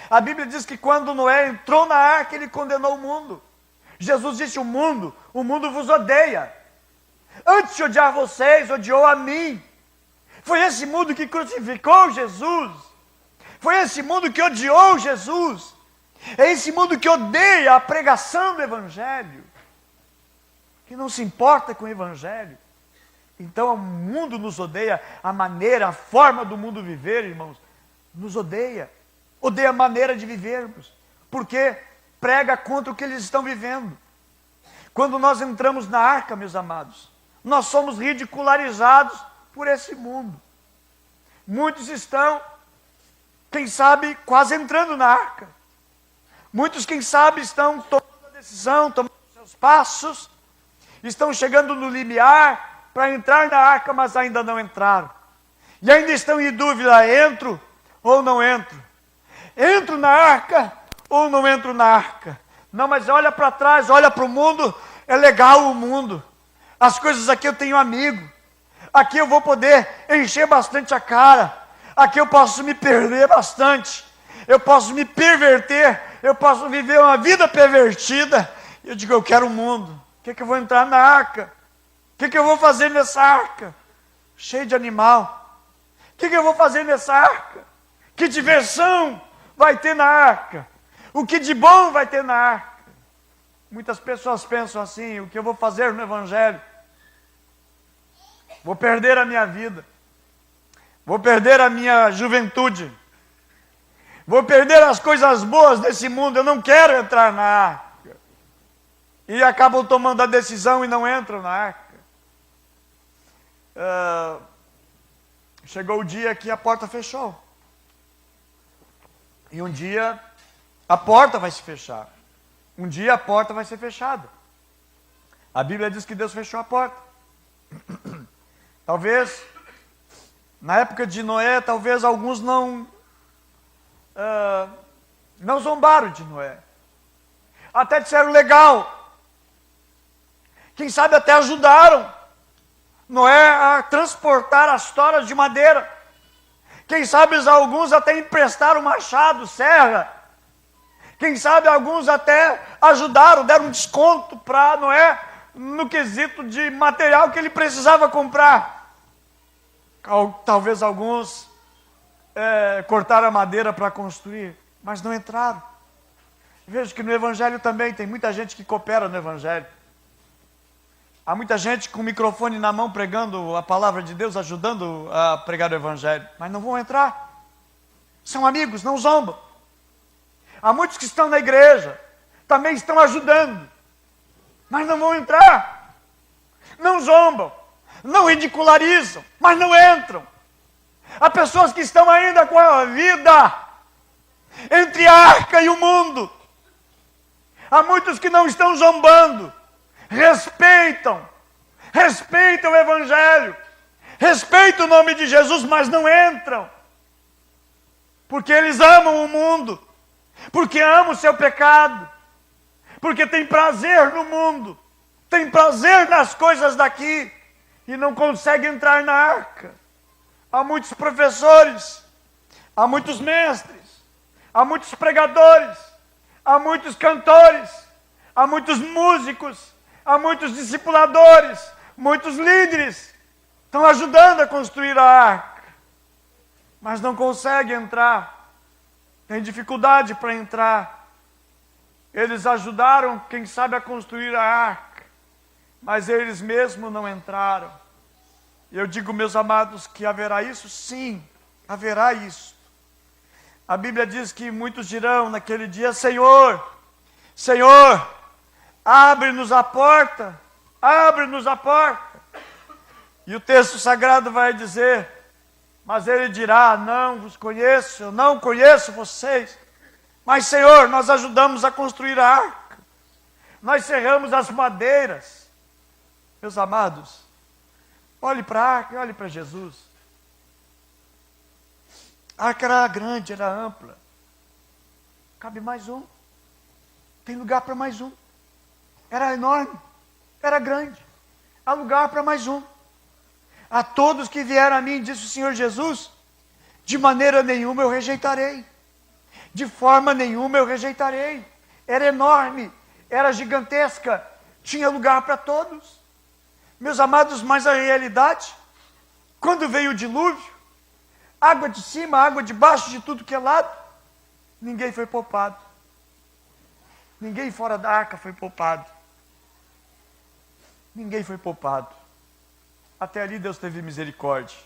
A Bíblia diz que quando Noé entrou na arca, ele condenou o mundo. Jesus disse, o mundo vos odeia. Antes de odiar vocês, odiou a mim. Foi esse mundo que crucificou Jesus. Foi esse mundo que odiou Jesus. É esse mundo que odeia a pregação do Evangelho. Que não se importa com o Evangelho. Então o mundo nos odeia, a maneira, a forma do mundo viver, irmãos, nos odeia. Odeia a maneira de vivermos. Porque prega contra o que eles estão vivendo. Quando nós entramos na arca, meus amados, nós somos ridicularizados por esse mundo. Muitos estão, quem sabe, quase entrando na arca. Muitos, quem sabe, estão tomando a decisão, tomando seus passos, estão chegando no limiar para entrar na arca, mas ainda não entraram. E ainda estão em dúvida, entro ou não entro? Entro na arca ou não entro na arca? Não, mas olha para trás, olha para o mundo, é legal o mundo. As coisas aqui eu tenho amigo. Aqui eu vou poder encher bastante a cara. Aqui eu posso me perder bastante. Eu posso me perverter. Eu posso viver uma vida pervertida. Eu digo, eu quero o mundo. O que eu vou entrar na arca? O que eu vou fazer nessa arca? Cheio de animal. O que eu vou fazer nessa arca? Que diversão vai ter na arca? O que de bom vai ter na arca? Muitas pessoas pensam assim, o que eu vou fazer no Evangelho? Vou perder a minha vida. Vou perder a minha juventude. Vou perder as coisas boas desse mundo. Eu não quero entrar na arca. E acabam tomando a decisão e não entram na arca. Chegou o dia que a porta fechou. E um dia a porta vai se fechar. Um dia a porta vai ser fechada. A Bíblia diz que Deus fechou a porta. Talvez, na época de Noé, talvez alguns não zombaram de Noé. Até disseram legal. Quem sabe até ajudaram Noé a transportar as toras de madeira. Quem sabe alguns até emprestaram machado, serra. Quem sabe alguns até ajudaram, deram um desconto para Noé no quesito de material que ele precisava comprar. Talvez alguns cortaram a madeira para construir, mas não entraram. Vejo que no Evangelho também tem muita gente que coopera no Evangelho. Há muita gente com o microfone na mão pregando a palavra de Deus, ajudando a pregar o Evangelho, mas não vão entrar. São amigos, não zombam. Há muitos que estão na igreja, também estão ajudando, mas não vão entrar. Não zombam, não ridicularizam, mas não entram. Há pessoas que estão ainda com a vida entre a arca e o mundo. Há muitos que não estão zombando, respeitam o Evangelho, respeitam o nome de Jesus, mas não entram, porque eles amam o mundo, porque amam o seu pecado, porque tem prazer no mundo, tem prazer nas coisas daqui, e não consegue entrar na arca. Há muitos professores, há muitos mestres, há muitos pregadores, há muitos cantores, há muitos músicos, há muitos discipuladores, muitos líderes, estão ajudando a construir a arca, mas não conseguem entrar, tem dificuldade para entrar. Eles ajudaram, quem sabe, a construir a arca, mas eles mesmos não entraram. Eu digo, meus amados, que haverá isso? Sim, haverá isso. A Bíblia diz que muitos dirão naquele dia, Senhor, Senhor, abre-nos a porta, abre-nos a porta. E o texto sagrado vai dizer, mas ele dirá, não vos conheço, eu não conheço vocês. Mas Senhor, nós ajudamos a construir a arca, nós serramos as madeiras. Meus amados, olhe para a arca e olhe para Jesus. A arca era grande, era ampla. Cabe mais um. Tem lugar para mais um. Era enorme, era grande. Há lugar para mais um. A todos que vieram a mim, disse o Senhor Jesus, de maneira nenhuma eu rejeitarei. De forma nenhuma eu rejeitarei. Era enorme, era gigantesca, tinha lugar para todos. Meus amados, mas a realidade, quando veio o dilúvio, água de cima, água de baixo, de tudo que é lado, ninguém foi poupado. Ninguém fora da arca foi poupado. Ninguém foi poupado. Até ali Deus teve misericórdia.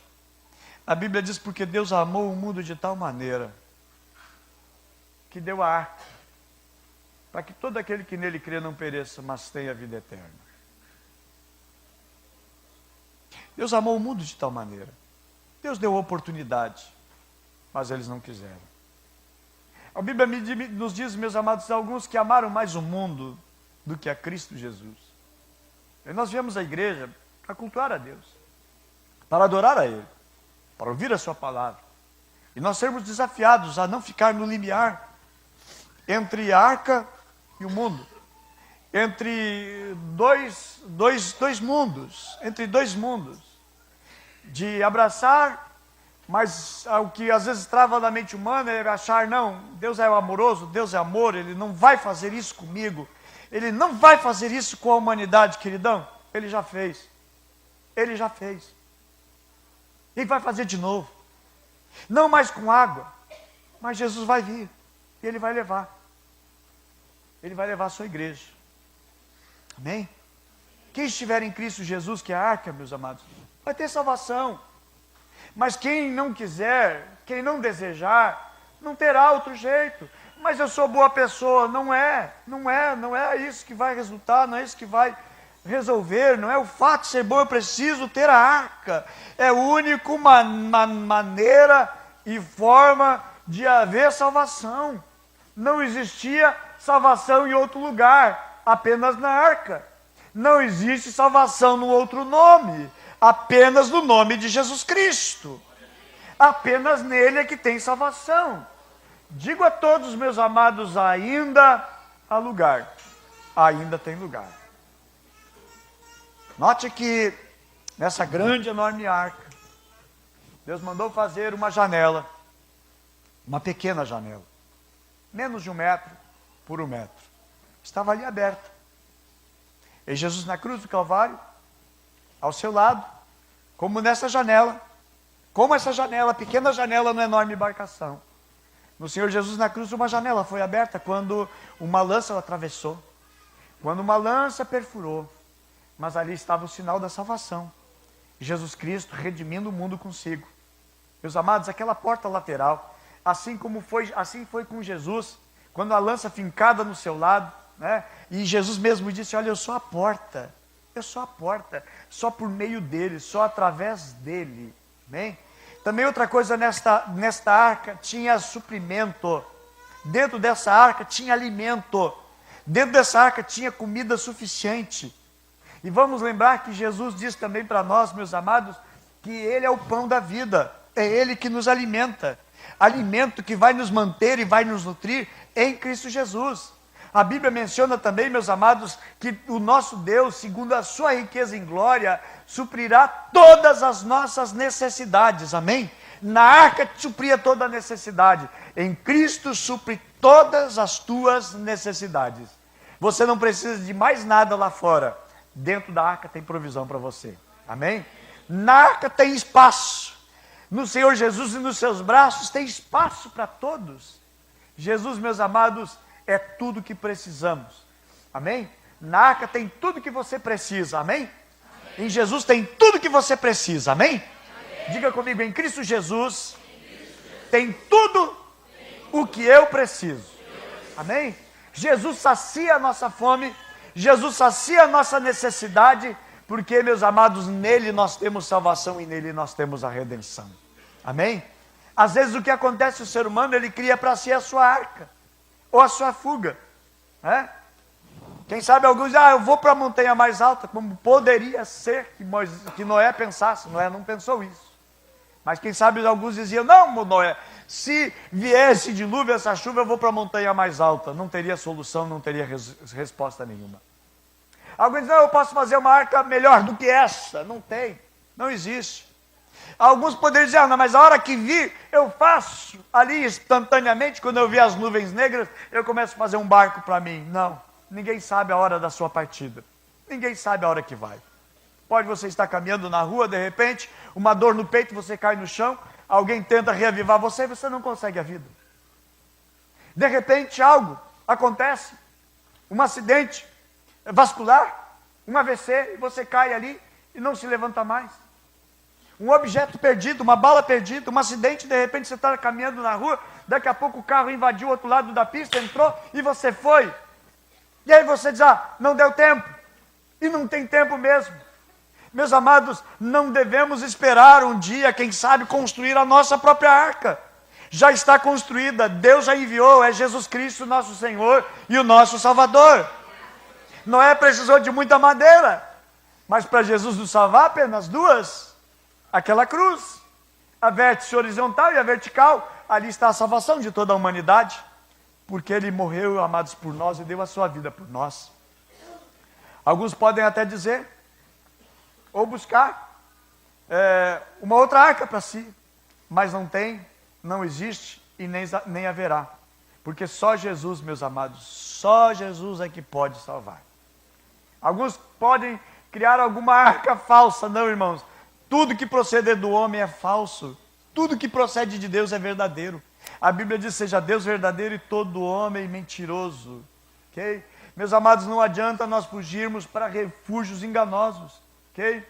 A Bíblia diz, porque Deus amou o mundo de tal maneira, que deu a arca, para que todo aquele que nele crê não pereça, mas tenha vida eterna. Deus amou o mundo de tal maneira. Deus deu oportunidade, mas eles não quiseram. A Bíblia nos diz, meus amados, alguns que amaram mais o mundo do que a Cristo Jesus. E nós viemos à igreja para cultuar a Deus, para adorar a Ele, para ouvir a sua palavra. E nós sermos desafiados a não ficar no limiar entre a arca e o mundo, entre dois mundos, de abraçar, mas o que às vezes trava na mente humana é achar, não, Deus é amoroso, Deus é amor, Ele não vai fazer isso comigo, Ele não vai fazer isso com a humanidade, queridão. Ele já fez, Ele já fez, Ele vai fazer de novo, não mais com água, mas Jesus vai vir, e Ele vai levar a sua igreja, amém? Quem estiver em Cristo Jesus, que é a arca, meus amados, vai ter salvação. Mas quem não quiser, quem não desejar, não terá outro jeito. Mas eu sou boa pessoa, não é isso que vai resultar, não é isso que vai resolver, não é o fato de ser bom, eu preciso ter a arca. É a única maneira e forma de haver salvação. Não existia salvação em outro lugar, apenas na arca. Não existe salvação no outro nome, apenas no nome de Jesus Cristo. Apenas nele é que tem salvação. Digo a todos, meus amados, ainda há lugar. Ainda tem lugar. Note que nessa grande, enorme arca, Deus mandou fazer uma janela, uma pequena janela, menos de 1 metro por 1 metro. Estava ali aberta. E Jesus na cruz do Calvário, ao seu lado, como nessa janela, como essa janela, pequena janela numa enorme embarcação. No Senhor Jesus na cruz, uma janela foi aberta quando uma lança atravessou, quando uma lança perfurou, mas ali estava o sinal da salvação. Jesus Cristo redimindo o mundo consigo. Meus amados, aquela porta lateral, assim foi com Jesus, quando a lança fincada no seu lado, né? E Jesus mesmo disse, olha, eu sou a porta, só por meio dele, só através dele, amém? Também outra coisa, nesta arca tinha suprimento, dentro dessa arca tinha alimento, dentro dessa arca tinha comida suficiente. E vamos lembrar que Jesus diz também para nós, meus amados, que Ele é o pão da vida, é Ele que nos alimenta, alimento que vai nos manter e vai nos nutrir em Cristo Jesus. A Bíblia menciona também, meus amados, que o nosso Deus, segundo a sua riqueza em glória, suprirá todas as nossas necessidades, amém? Na arca supria toda a necessidade, em Cristo supre todas as tuas necessidades. Você não precisa de mais nada lá fora, dentro da arca tem provisão para você, amém? Na arca tem espaço, no Senhor Jesus e nos seus braços tem espaço para todos. Jesus, meus amados, é tudo que precisamos, amém? Na arca tem tudo que você precisa, amém? Em Jesus tem tudo que você precisa, amém? Diga comigo, em Cristo Jesus tem tudo o que eu preciso, amém? Jesus sacia a nossa fome, Jesus sacia a nossa necessidade, porque, meus amados, nele nós temos salvação e nele nós temos a redenção, amém? Às vezes o que acontece, o ser humano, ele cria para si a sua arca, ou a sua fuga, né? Quem sabe alguns dizem, eu vou para a montanha mais alta, como poderia ser que Noé pensasse. Noé não pensou isso. Mas quem sabe alguns diziam, não, Noé, se viesse dilúvio, essa chuva, eu vou para a montanha mais alta. Não teria solução, não teria resposta nenhuma. Alguns dizem, não, eu posso fazer uma arca melhor do que essa. Não tem, não existe. Alguns poderiam dizer, não, mas a hora que vir, eu faço ali instantaneamente, quando eu vi as nuvens negras, eu começo a fazer um barco para mim. Não, ninguém sabe a hora da sua partida. Ninguém sabe a hora que vai. Pode você estar caminhando na rua, de repente, uma dor no peito, você cai no chão, alguém tenta reavivar você e você não consegue a vida. De repente, algo acontece, um acidente vascular, um AVC, e você cai ali e não se levanta mais. Um objeto perdido, uma bala perdida, um acidente, de repente você está caminhando na rua, daqui a pouco o carro invadiu o outro lado da pista, entrou e você foi. E aí você diz, não deu tempo. E não tem tempo mesmo. Meus amados, não devemos esperar um dia, quem sabe, construir a nossa própria arca. Já está construída, Deus já enviou, é Jesus Cristo, nosso Senhor e o nosso Salvador. Noé precisou de muita madeira, mas para Jesus nos salvar, apenas duas. Aquela cruz, a vértice horizontal e a vertical, ali está a salvação de toda a humanidade, porque Ele morreu, amados, por nós e deu a sua vida por nós. Alguns podem até dizer, ou buscar uma outra arca para si, mas não tem, não existe e nem haverá, porque só Jesus, meus amados, só Jesus é que pode salvar. Alguns podem criar alguma arca falsa, não, irmãos, tudo que proceder do homem é falso, tudo que procede de Deus é verdadeiro. A Bíblia diz, seja Deus verdadeiro e todo homem mentiroso, ok? Meus amados, não adianta nós fugirmos para refúgios enganosos, ok?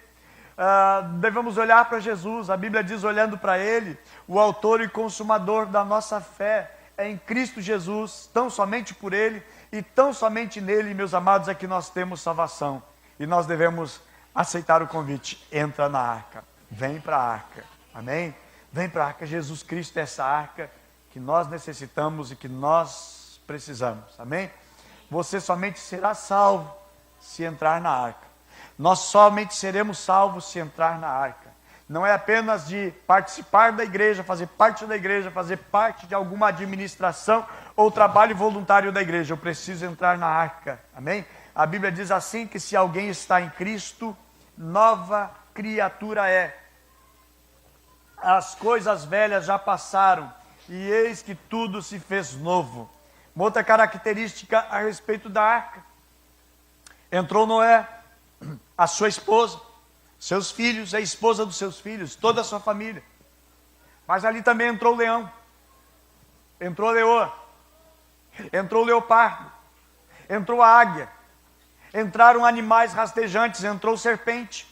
Devemos olhar para Jesus. A Bíblia diz, olhando para Ele, o autor e consumador da nossa fé é em Cristo Jesus, tão somente por Ele e tão somente nele, meus amados, é que nós temos salvação. E nós devemos aceitar o convite, entra na arca, vem para a arca, amém? Vem para a arca, Jesus Cristo é essa arca que nós necessitamos e que nós precisamos, amém? Você somente será salvo se entrar na arca. Nós somente seremos salvos se entrar na arca. Não é apenas de participar da igreja, fazer parte da igreja, fazer parte de alguma administração ou trabalho voluntário da igreja. Eu preciso entrar na arca, amém? A Bíblia diz assim, que se alguém está em Cristo, nova criatura é. As coisas velhas já passaram, e eis que tudo se fez novo. Uma outra característica a respeito da arca. Entrou Noé, a sua esposa, seus filhos, a esposa dos seus filhos, toda a sua família. Mas ali também entrou o leão, entrou a leoa, entrou o leopardo, entrou a águia, entraram animais rastejantes, entrou serpente.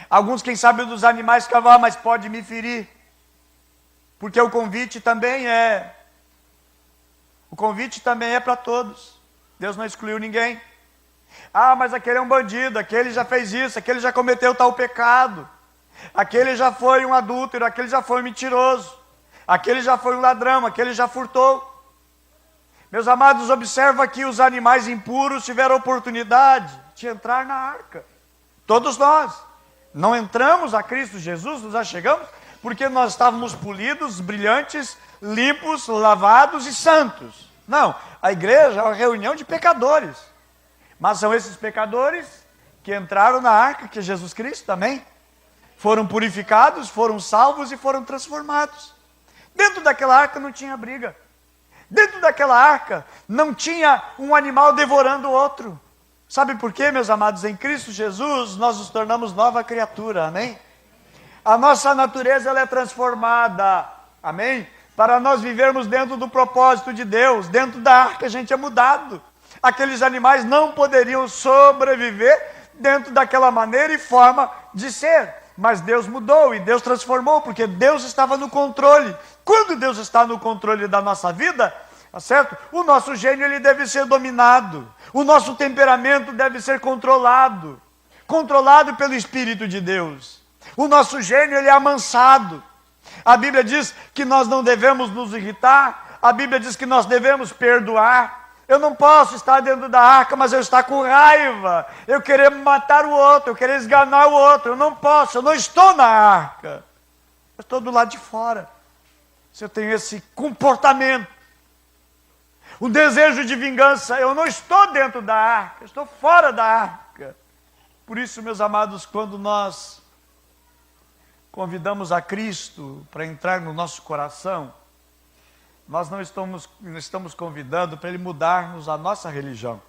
Alguns, quem sabe, dos animais ficavam, mas pode me ferir, porque o convite também é para todos. Deus não excluiu ninguém. Ah, mas aquele é um bandido, aquele já fez isso, aquele já cometeu tal pecado, aquele já foi um adúltero, aquele já foi um mentiroso, aquele já foi um ladrão, aquele já furtou. Meus amados, observa que os animais impuros tiveram oportunidade de entrar na arca. Todos nós não entramos a Cristo Jesus, nos achegamos, porque nós estávamos polidos, brilhantes, limpos, lavados e santos. Não, a igreja é uma reunião de pecadores. Mas são esses pecadores que entraram na arca, que é Jesus Cristo também. Foram purificados, foram salvos e foram transformados. Dentro daquela arca não tinha briga. Dentro daquela arca não tinha um animal devorando o outro. Sabe por quê, meus amados? Em Cristo Jesus nós nos tornamos nova criatura, amém? A nossa natureza ela é transformada, amém? Para nós vivermos dentro do propósito de Deus, dentro da arca a gente é mudado. Aqueles animais não poderiam sobreviver dentro daquela maneira e forma de ser. Mas Deus mudou e Deus transformou, porque Deus estava no controle. Quando Deus está no controle da nossa vida, tá certo? O nosso gênio ele deve ser dominado. O nosso temperamento deve ser controlado. Controlado pelo Espírito de Deus. O nosso gênio ele é amansado. A Bíblia diz que nós não devemos nos irritar. A Bíblia diz que nós devemos perdoar. Eu não posso estar dentro da arca, mas eu estar com raiva, eu querer matar o outro, eu querer esganar o outro. Eu não posso, eu não estou na arca. Eu estou do lado de fora. Se eu tenho esse comportamento, o desejo de vingança, eu não estou dentro da arca, eu estou fora da arca. Por isso, meus amados, quando nós convidamos a Cristo para entrar no nosso coração, nós não estamos convidando para Ele mudarmos a nossa religião,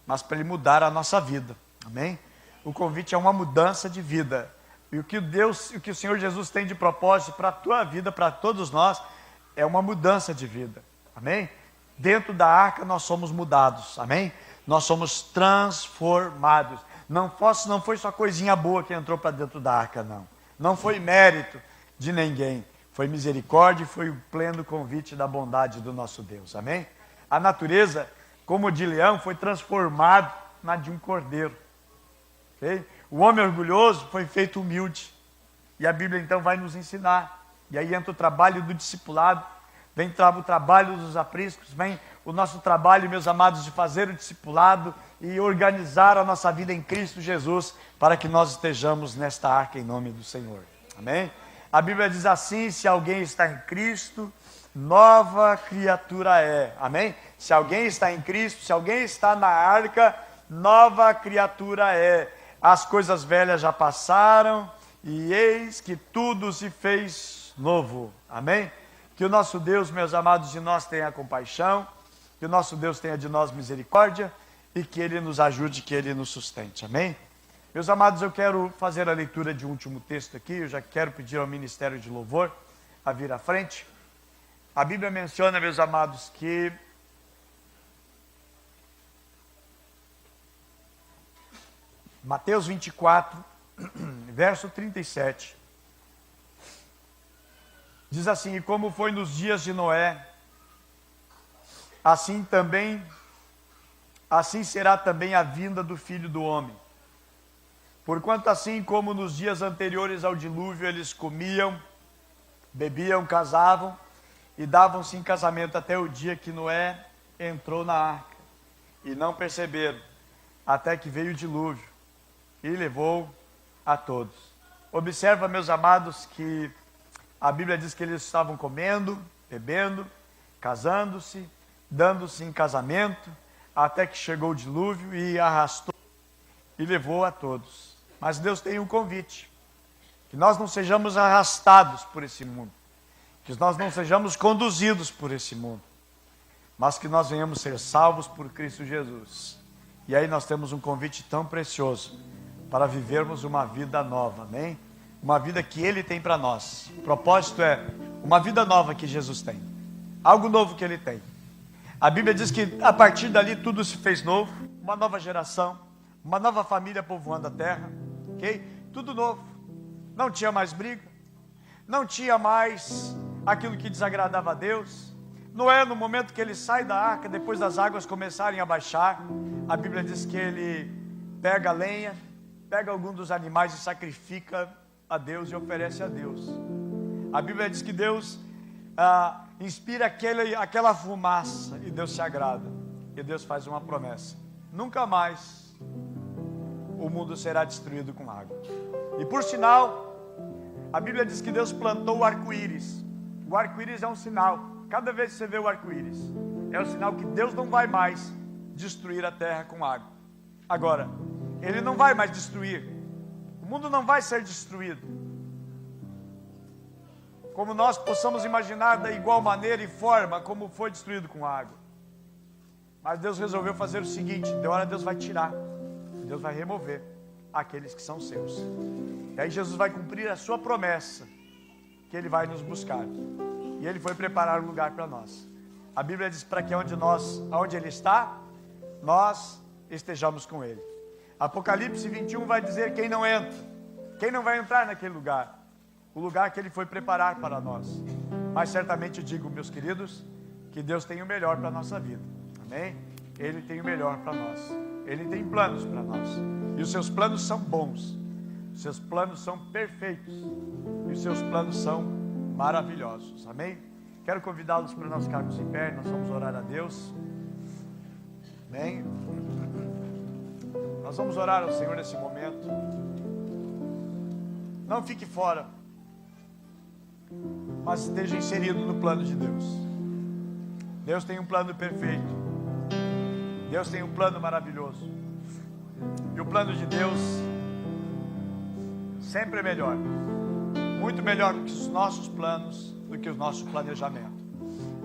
mas para Ele mudar a nossa vida, amém? O convite é uma mudança de vida, e o que o Senhor Jesus tem de propósito para a tua vida, para todos nós, é uma mudança de vida, amém? Dentro da arca nós somos mudados, amém? Nós somos transformados, não foi só coisinha boa que entrou para dentro da arca, não foi mérito de ninguém. Foi misericórdia e foi o pleno convite da bondade do nosso Deus, amém? A natureza, como de leão, foi transformada na de um cordeiro, ok? O homem orgulhoso foi feito humilde. E a Bíblia então vai nos ensinar. E aí entra o trabalho do discipulado, vem o trabalho dos apriscos, vem o nosso trabalho, meus amados, de fazer o discipulado e organizar a nossa vida em Cristo Jesus, para que nós estejamos nesta arca em nome do Senhor. Amém? A Bíblia diz assim: se alguém está em Cristo, nova criatura é. Amém? Se alguém está em Cristo, se alguém está na arca, nova criatura é. As coisas velhas já passaram e eis que tudo se fez novo. Amém? Que o nosso Deus, meus amados, de nós tenha compaixão, que o nosso Deus tenha de nós misericórdia e que Ele nos ajude, que Ele nos sustente. Amém? Meus amados, eu quero fazer a leitura de um último texto aqui. Eu já quero pedir ao Ministério de Louvor a vir à frente. A Bíblia menciona, meus amados, que Mateus 24, verso 37, diz assim: e como foi nos dias de Noé, assim será também a vinda do Filho do Homem. Porquanto assim como nos dias anteriores ao dilúvio eles comiam, bebiam, casavam e davam-se em casamento até o dia que Noé entrou na arca, e não perceberam, até que veio o dilúvio e levou a todos. Observa, meus amados, que a Bíblia diz que eles estavam comendo, bebendo, casando-se, dando-se em casamento, até que chegou o dilúvio e arrastou e levou a todos. Mas Deus tem um convite: que nós não sejamos arrastados por esse mundo, que nós não sejamos conduzidos por esse mundo, mas que nós venhamos ser salvos por Cristo Jesus. E aí nós temos um convite tão precioso para vivermos uma vida nova, amém? Uma vida que Ele tem para nós. O propósito é uma vida nova que Jesus tem, algo novo que Ele tem. A Bíblia diz que a partir dali tudo se fez novo, uma nova geração, uma nova família povoando a terra, ok? Tudo novo. Não tinha mais briga, não tinha mais aquilo que desagradava a Deus. Noé, no momento que ele sai da arca, depois das águas começarem a baixar, a Bíblia diz que ele pega a lenha, pega algum dos animais e sacrifica a Deus e oferece a Deus. A Bíblia diz que Deus inspira aquela fumaça e Deus se agrada. E Deus faz uma promessa: nunca mais o mundo será destruído com água. E por sinal, a Bíblia diz que Deus plantou o arco-íris. O arco-íris é um sinal. Cada vez que você vê o arco-íris, é um sinal que Deus não vai mais destruir a terra com água. Agora, Ele não vai mais destruir. O mundo não vai ser destruído, como nós possamos imaginar, da igual maneira e forma como foi destruído com água. Mas Deus resolveu fazer o seguinte: de hora Deus vai tirar, Deus vai remover aqueles que são seus. E aí Jesus vai cumprir a sua promessa, que Ele vai nos buscar. E Ele foi preparar um lugar para nós. A Bíblia diz para que aonde Ele está, nós estejamos com Ele. Apocalipse 21 vai dizer quem não entra, quem não vai entrar naquele lugar, o lugar que Ele foi preparar para nós. Mas certamente eu digo, meus queridos, que Deus tem o melhor para a nossa vida, amém? Ele tem o melhor para nós, Ele tem planos para nós, e os seus planos são bons, os seus planos são perfeitos, e os seus planos são maravilhosos, amém? Quero convidá-los para nós ficarmos em pé. Nós vamos orar a Deus, amém? Nós vamos orar ao Senhor nesse momento. Não fique fora, mas esteja inserido no plano de Deus. Deus tem um plano perfeito, Deus tem um plano maravilhoso, e o plano de Deus sempre é melhor, muito melhor do que os nossos planos, do que o nosso planejamento.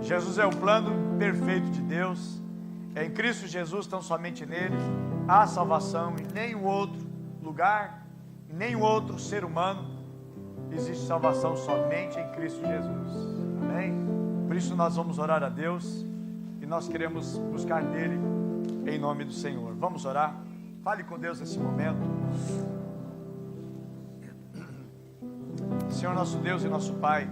Jesus é o plano perfeito de Deus. É em Cristo Jesus, tão somente nele há salvação. Em nenhum outro lugar, em nenhum outro ser humano existe salvação, somente em Cristo Jesus, amém? Por isso nós vamos orar a Deus, e nós queremos buscar dele em nome do Senhor. Vamos orar. Fale com Deus nesse momento. Senhor nosso Deus e nosso Pai,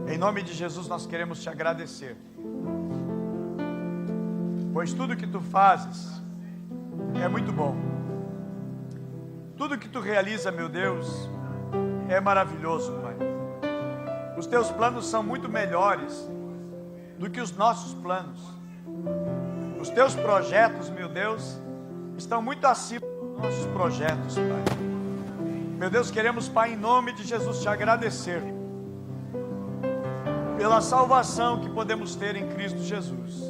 em nome de Jesus nós queremos te agradecer, pois tudo que tu fazes é muito bom. Tudo que tu realiza, meu Deus, é maravilhoso, Pai. Os teus planos são muito melhores do que os nossos planos. Os teus projetos, meu Deus, estão muito acima dos nossos projetos, Pai. Meu Deus, queremos, Pai, em nome de Jesus, te agradecer pela salvação que podemos ter em Cristo Jesus.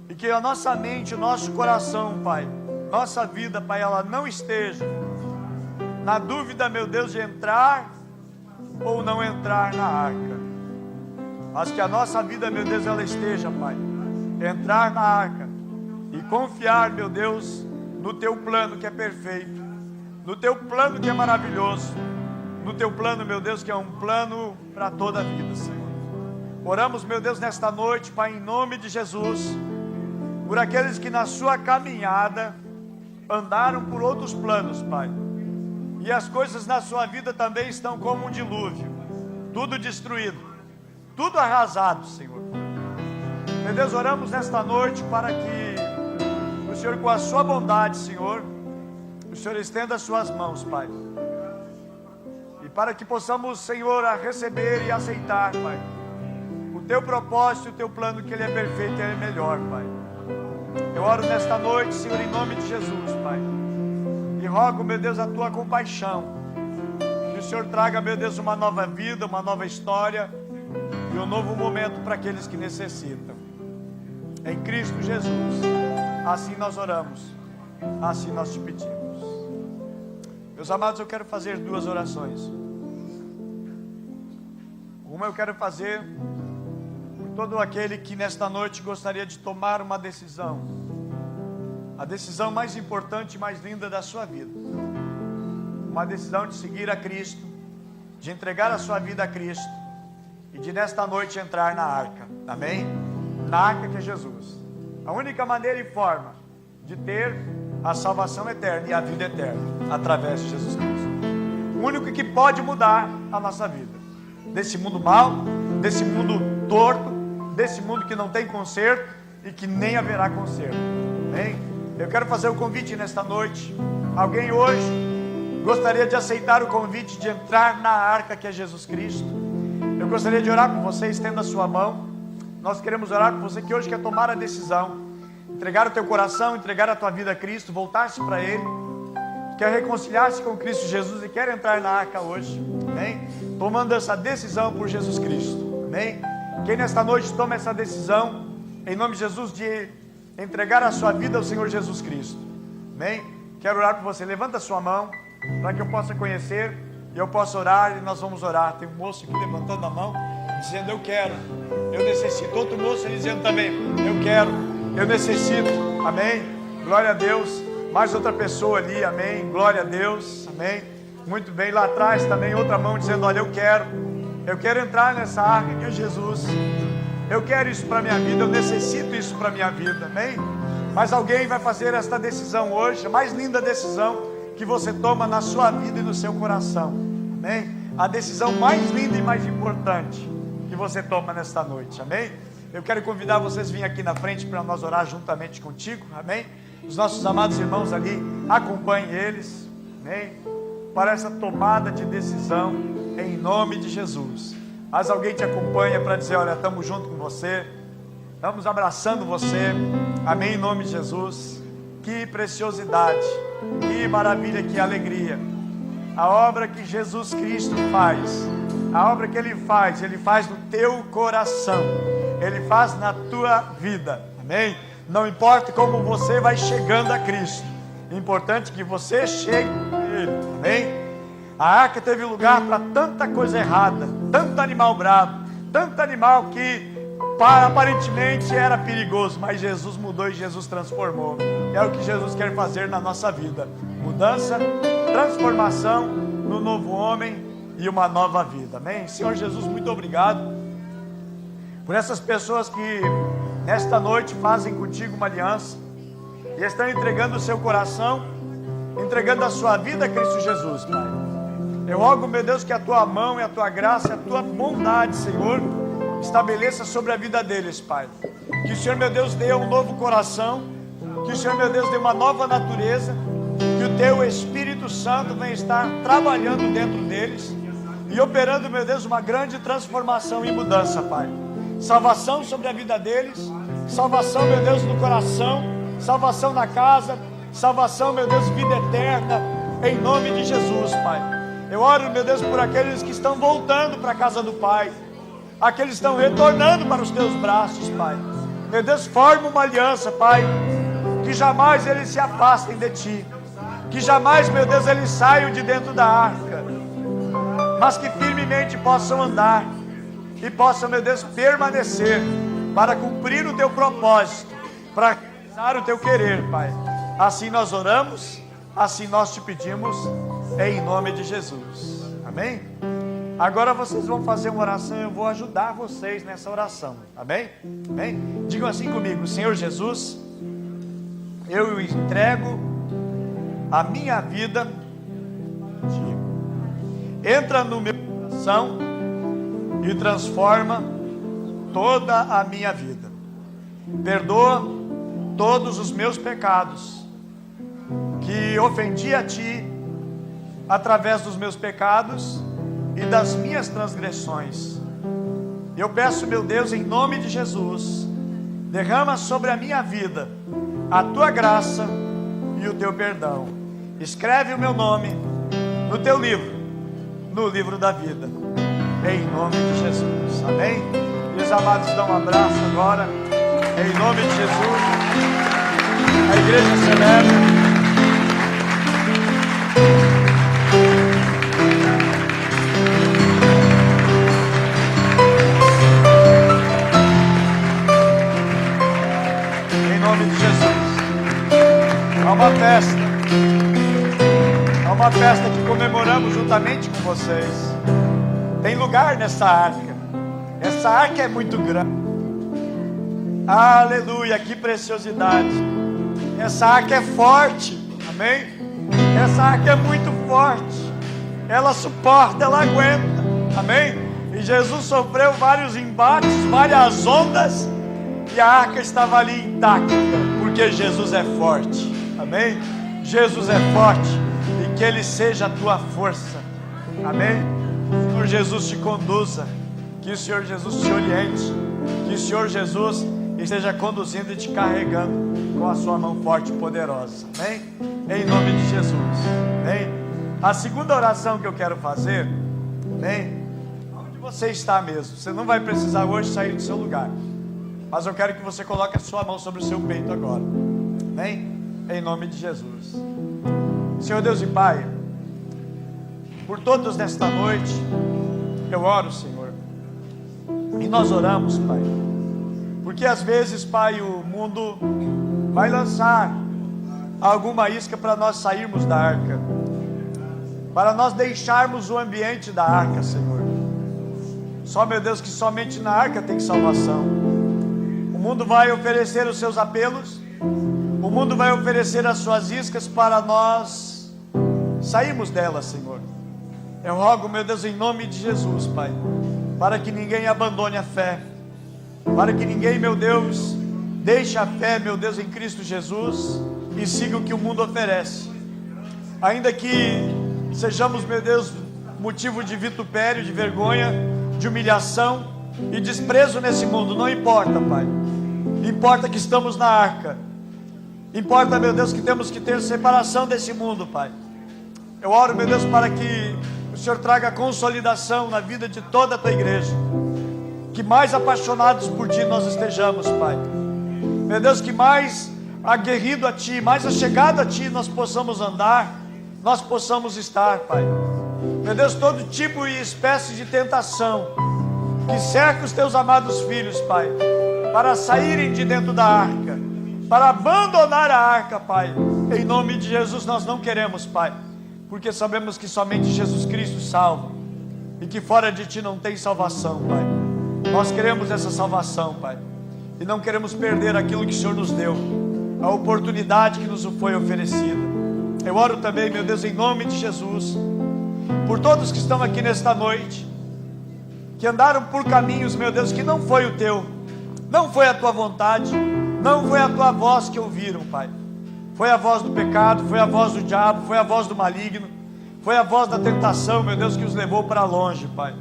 E que a nossa mente, o nosso coração, Pai, nossa vida, Pai, ela não esteja na dúvida, meu Deus, de entrar ou não entrar na arca. Mas que a nossa vida, meu Deus, ela esteja, Pai, entrar na arca e confiar, meu Deus, no teu plano que é perfeito, no teu plano que é maravilhoso, no teu plano, meu Deus, que é um plano para toda a vida, Senhor. Oramos, meu Deus, nesta noite, Pai, em nome de Jesus, por aqueles que na sua caminhada andaram por outros planos, Pai, e as coisas na sua vida também estão como um dilúvio, tudo destruído, tudo arrasado, Senhor. Meu Deus, oramos nesta noite para que o Senhor, com a sua bondade, Senhor, o Senhor estenda as suas mãos, Pai, e para que possamos, Senhor, a receber e aceitar, Pai, o teu propósito, o teu plano, que ele é perfeito e ele é melhor, Pai. Eu oro nesta noite, Senhor, em nome de Jesus, Pai, e rogo, meu Deus, a tua compaixão, que o Senhor traga, meu Deus, uma nova vida, uma nova história e um novo momento para aqueles que necessitam. Em Cristo Jesus, assim nós oramos, assim nós te pedimos. Meus amados, eu quero fazer duas orações. Uma eu quero fazer por todo aquele que nesta noite gostaria de tomar uma decisão, a decisão mais importante e mais linda da sua vida, uma decisão de seguir a Cristo, de entregar a sua vida a Cristo e de nesta noite entrar na arca, amém? Na arca que é Jesus, a única maneira e forma de ter a salvação eterna e a vida eterna, através de Jesus Cristo, o único que pode mudar a nossa vida, desse mundo mau, desse mundo torto, desse mundo que não tem conserto e que nem haverá conserto, amém? Eu quero fazer o convite nesta noite. Alguém hoje gostaria de aceitar o convite de entrar na arca que é Jesus Cristo? Eu gostaria de orar por você, estenda a sua mão. Nós queremos orar por você que hoje quer tomar a decisão, entregar o teu coração, entregar a tua vida a Cristo, voltar-se para Ele, quer reconciliar-se com Cristo Jesus e quer entrar na arca hoje, amém? Tomando essa decisão por Jesus Cristo, amém? Quem nesta noite toma essa decisão, em nome de Jesus, de entregar a sua vida ao Senhor Jesus Cristo, amém? Quero orar por você, levanta a sua mão, para que eu possa conhecer, e eu possa orar, e nós vamos orar. Tem um moço aqui levantando a mão, dizendo, eu quero, eu necessito. Outro moço ali dizendo também, eu quero, eu necessito, amém? Glória a Deus. Mais outra pessoa ali, amém? Glória a Deus, amém? Muito bem, lá atrás também outra mão dizendo, olha, eu quero entrar nessa arca que é Jesus. Eu quero isso para a minha vida, eu necessito isso para a minha vida, amém? Mas alguém vai fazer esta decisão hoje, a mais linda decisão que você toma na sua vida e no seu coração, amém? A decisão mais linda e mais importante que você toma nesta noite, amém? Eu quero convidar vocês a virem aqui na frente para nós orar juntamente contigo, amém? Os nossos amados irmãos ali, acompanhem eles, amém? Para essa tomada de decisão, em nome de Jesus. Mas alguém te acompanha para dizer, olha, estamos junto com você, estamos abraçando você, amém, em nome de Jesus. Que preciosidade, que maravilha, que alegria, a obra que Jesus Cristo faz, a obra que Ele faz no teu coração, Ele faz na tua vida, amém? Não importa como você vai chegando a Cristo, é importante que você chegue a Ele, amém? A arca teve lugar para tanta coisa errada, tanto animal bravo, tanto animal que aparentemente era perigoso, mas Jesus mudou e Jesus transformou. É o que Jesus quer fazer na nossa vida, mudança, transformação no novo homem e uma nova vida, amém? Senhor Jesus, muito obrigado por essas pessoas que nesta noite fazem contigo uma aliança e estão entregando o seu coração, entregando a sua vida a Cristo Jesus, Pai. Eu rogo, meu Deus, que a tua mão e a tua graça e a tua bondade, Senhor, estabeleça sobre a vida deles, Pai. Que o Senhor, meu Deus, dê um novo coração, que o Senhor, meu Deus, dê uma nova natureza, que o Teu Espírito Santo venha estar trabalhando dentro deles e operando, meu Deus, uma grande transformação e mudança, Pai. Salvação sobre a vida deles, salvação, meu Deus, no coração, salvação na casa, salvação, meu Deus, vida eterna, em nome de Jesus, Pai. Eu oro, meu Deus, por aqueles que estão voltando para a casa do Pai, aqueles que estão retornando para os Teus braços, Pai. Meu Deus, forma uma aliança, Pai, que jamais eles se afastem de Ti, que jamais, meu Deus, eles saiam de dentro da arca, mas que firmemente possam andar e possam, meu Deus, permanecer para cumprir o Teu propósito, para realizar o Teu querer, Pai. Assim nós oramos, assim nós Te pedimos, em nome de Jesus. Amém? Agora vocês vão fazer uma oração, eu vou ajudar vocês nessa oração. Amém? Amém? Digam assim comigo: Senhor Jesus, eu entrego a minha vida a Ti. Entra no meu coração e transforma toda a minha vida. Perdoa todos os meus pecados que ofendi a Ti através dos meus pecados e das minhas transgressões. Eu peço, meu Deus, em nome de Jesus, derrama sobre a minha vida a Tua graça e o Teu perdão. Escreve o meu nome no Teu livro, no livro da vida, em nome de Jesus. Amém? Meus amados, dão um abraço agora, em nome de Jesus. A igreja celebra. Há uma festa que comemoramos juntamente com vocês. Tem lugar nessa arca. Essa arca é muito grande. Aleluia, que preciosidade. Essa arca é forte. Amém? Essa arca é muito forte. Ela suporta, ela aguenta. Amém? E Jesus sofreu vários embates, várias ondas, e a arca estava ali intacta, porque Jesus é forte. Amém? Jesus é forte, e que Ele seja a tua força. Amém? Que o Senhor Jesus te conduza, que o Senhor Jesus te oriente, que o Senhor Jesus esteja conduzindo e te carregando com a sua mão forte e poderosa. Amém? Em nome de Jesus. Amém? A segunda oração que eu quero fazer, amém? Onde você está mesmo? Você não vai precisar hoje sair do seu lugar, mas eu quero que você coloque a sua mão sobre o seu peito agora. Amém? Em nome de Jesus. Senhor Deus e Pai, por todos nesta noite, eu oro, Senhor, e nós oramos, Pai, porque às vezes, Pai, o mundo vai lançar alguma isca para nós sairmos da arca, para nós deixarmos o ambiente da arca, Senhor. Só, meu Deus, que somente na arca tem salvação. O mundo vai oferecer os seus apelos, o mundo vai oferecer as suas iscas para nós sairmos delas, Senhor. Eu rogo, meu Deus, em nome de Jesus, Pai, para que ninguém abandone a fé, para que ninguém, meu Deus, deixe a fé, meu Deus, em Cristo Jesus e siga o que o mundo oferece. Ainda que sejamos, meu Deus, motivo de vitupério, de vergonha, de humilhação e desprezo nesse mundo, não importa, Pai. Importa que estamos na arca. Importa, meu Deus, que temos que ter separação desse mundo, Pai. Eu oro, meu Deus, para que o Senhor traga consolidação na vida de toda a Tua igreja. Que mais apaixonados por Ti nós estejamos, Pai. Meu Deus, que mais aguerrido a Ti, mais achegado a Ti nós possamos andar, nós possamos estar, Pai. Meu Deus, todo tipo e espécie de tentação que cerca os Teus amados filhos, Pai, para saírem de dentro da arca, para abandonar a arca, Pai, em nome de Jesus nós não queremos, Pai, porque sabemos que somente Jesus Cristo salva, e que fora de Ti não tem salvação, Pai. Nós queremos essa salvação, Pai, e não queremos perder aquilo que o Senhor nos deu, a oportunidade que nos foi oferecida. Eu oro também, meu Deus, em nome de Jesus, por todos que estão aqui nesta noite, que andaram por caminhos, meu Deus, que não foi o Teu, não foi a Tua vontade, não foi a tua voz que ouviram, Pai. Foi a voz do pecado, foi a voz do diabo, foi a voz do maligno, foi a voz da tentação, meu Deus, que os levou para longe, Pai.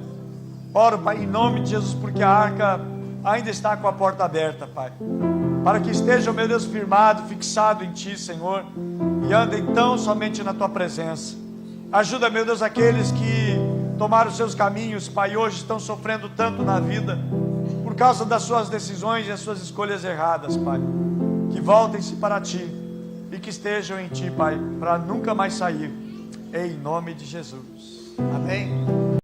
Oro, Pai, em nome de Jesus, porque a arca ainda está com a porta aberta, Pai, para que estejam, meu Deus, firmado, fixado em Ti, Senhor, e andem tão somente na Tua presença. Ajuda, meu Deus, aqueles que tomaram seus caminhos, Pai, hoje estão sofrendo tanto na vida, por causa das suas decisões e as suas escolhas erradas, Pai. Que voltem-se para Ti e que estejam em Ti, Pai, para nunca mais sair, em nome de Jesus. Amém.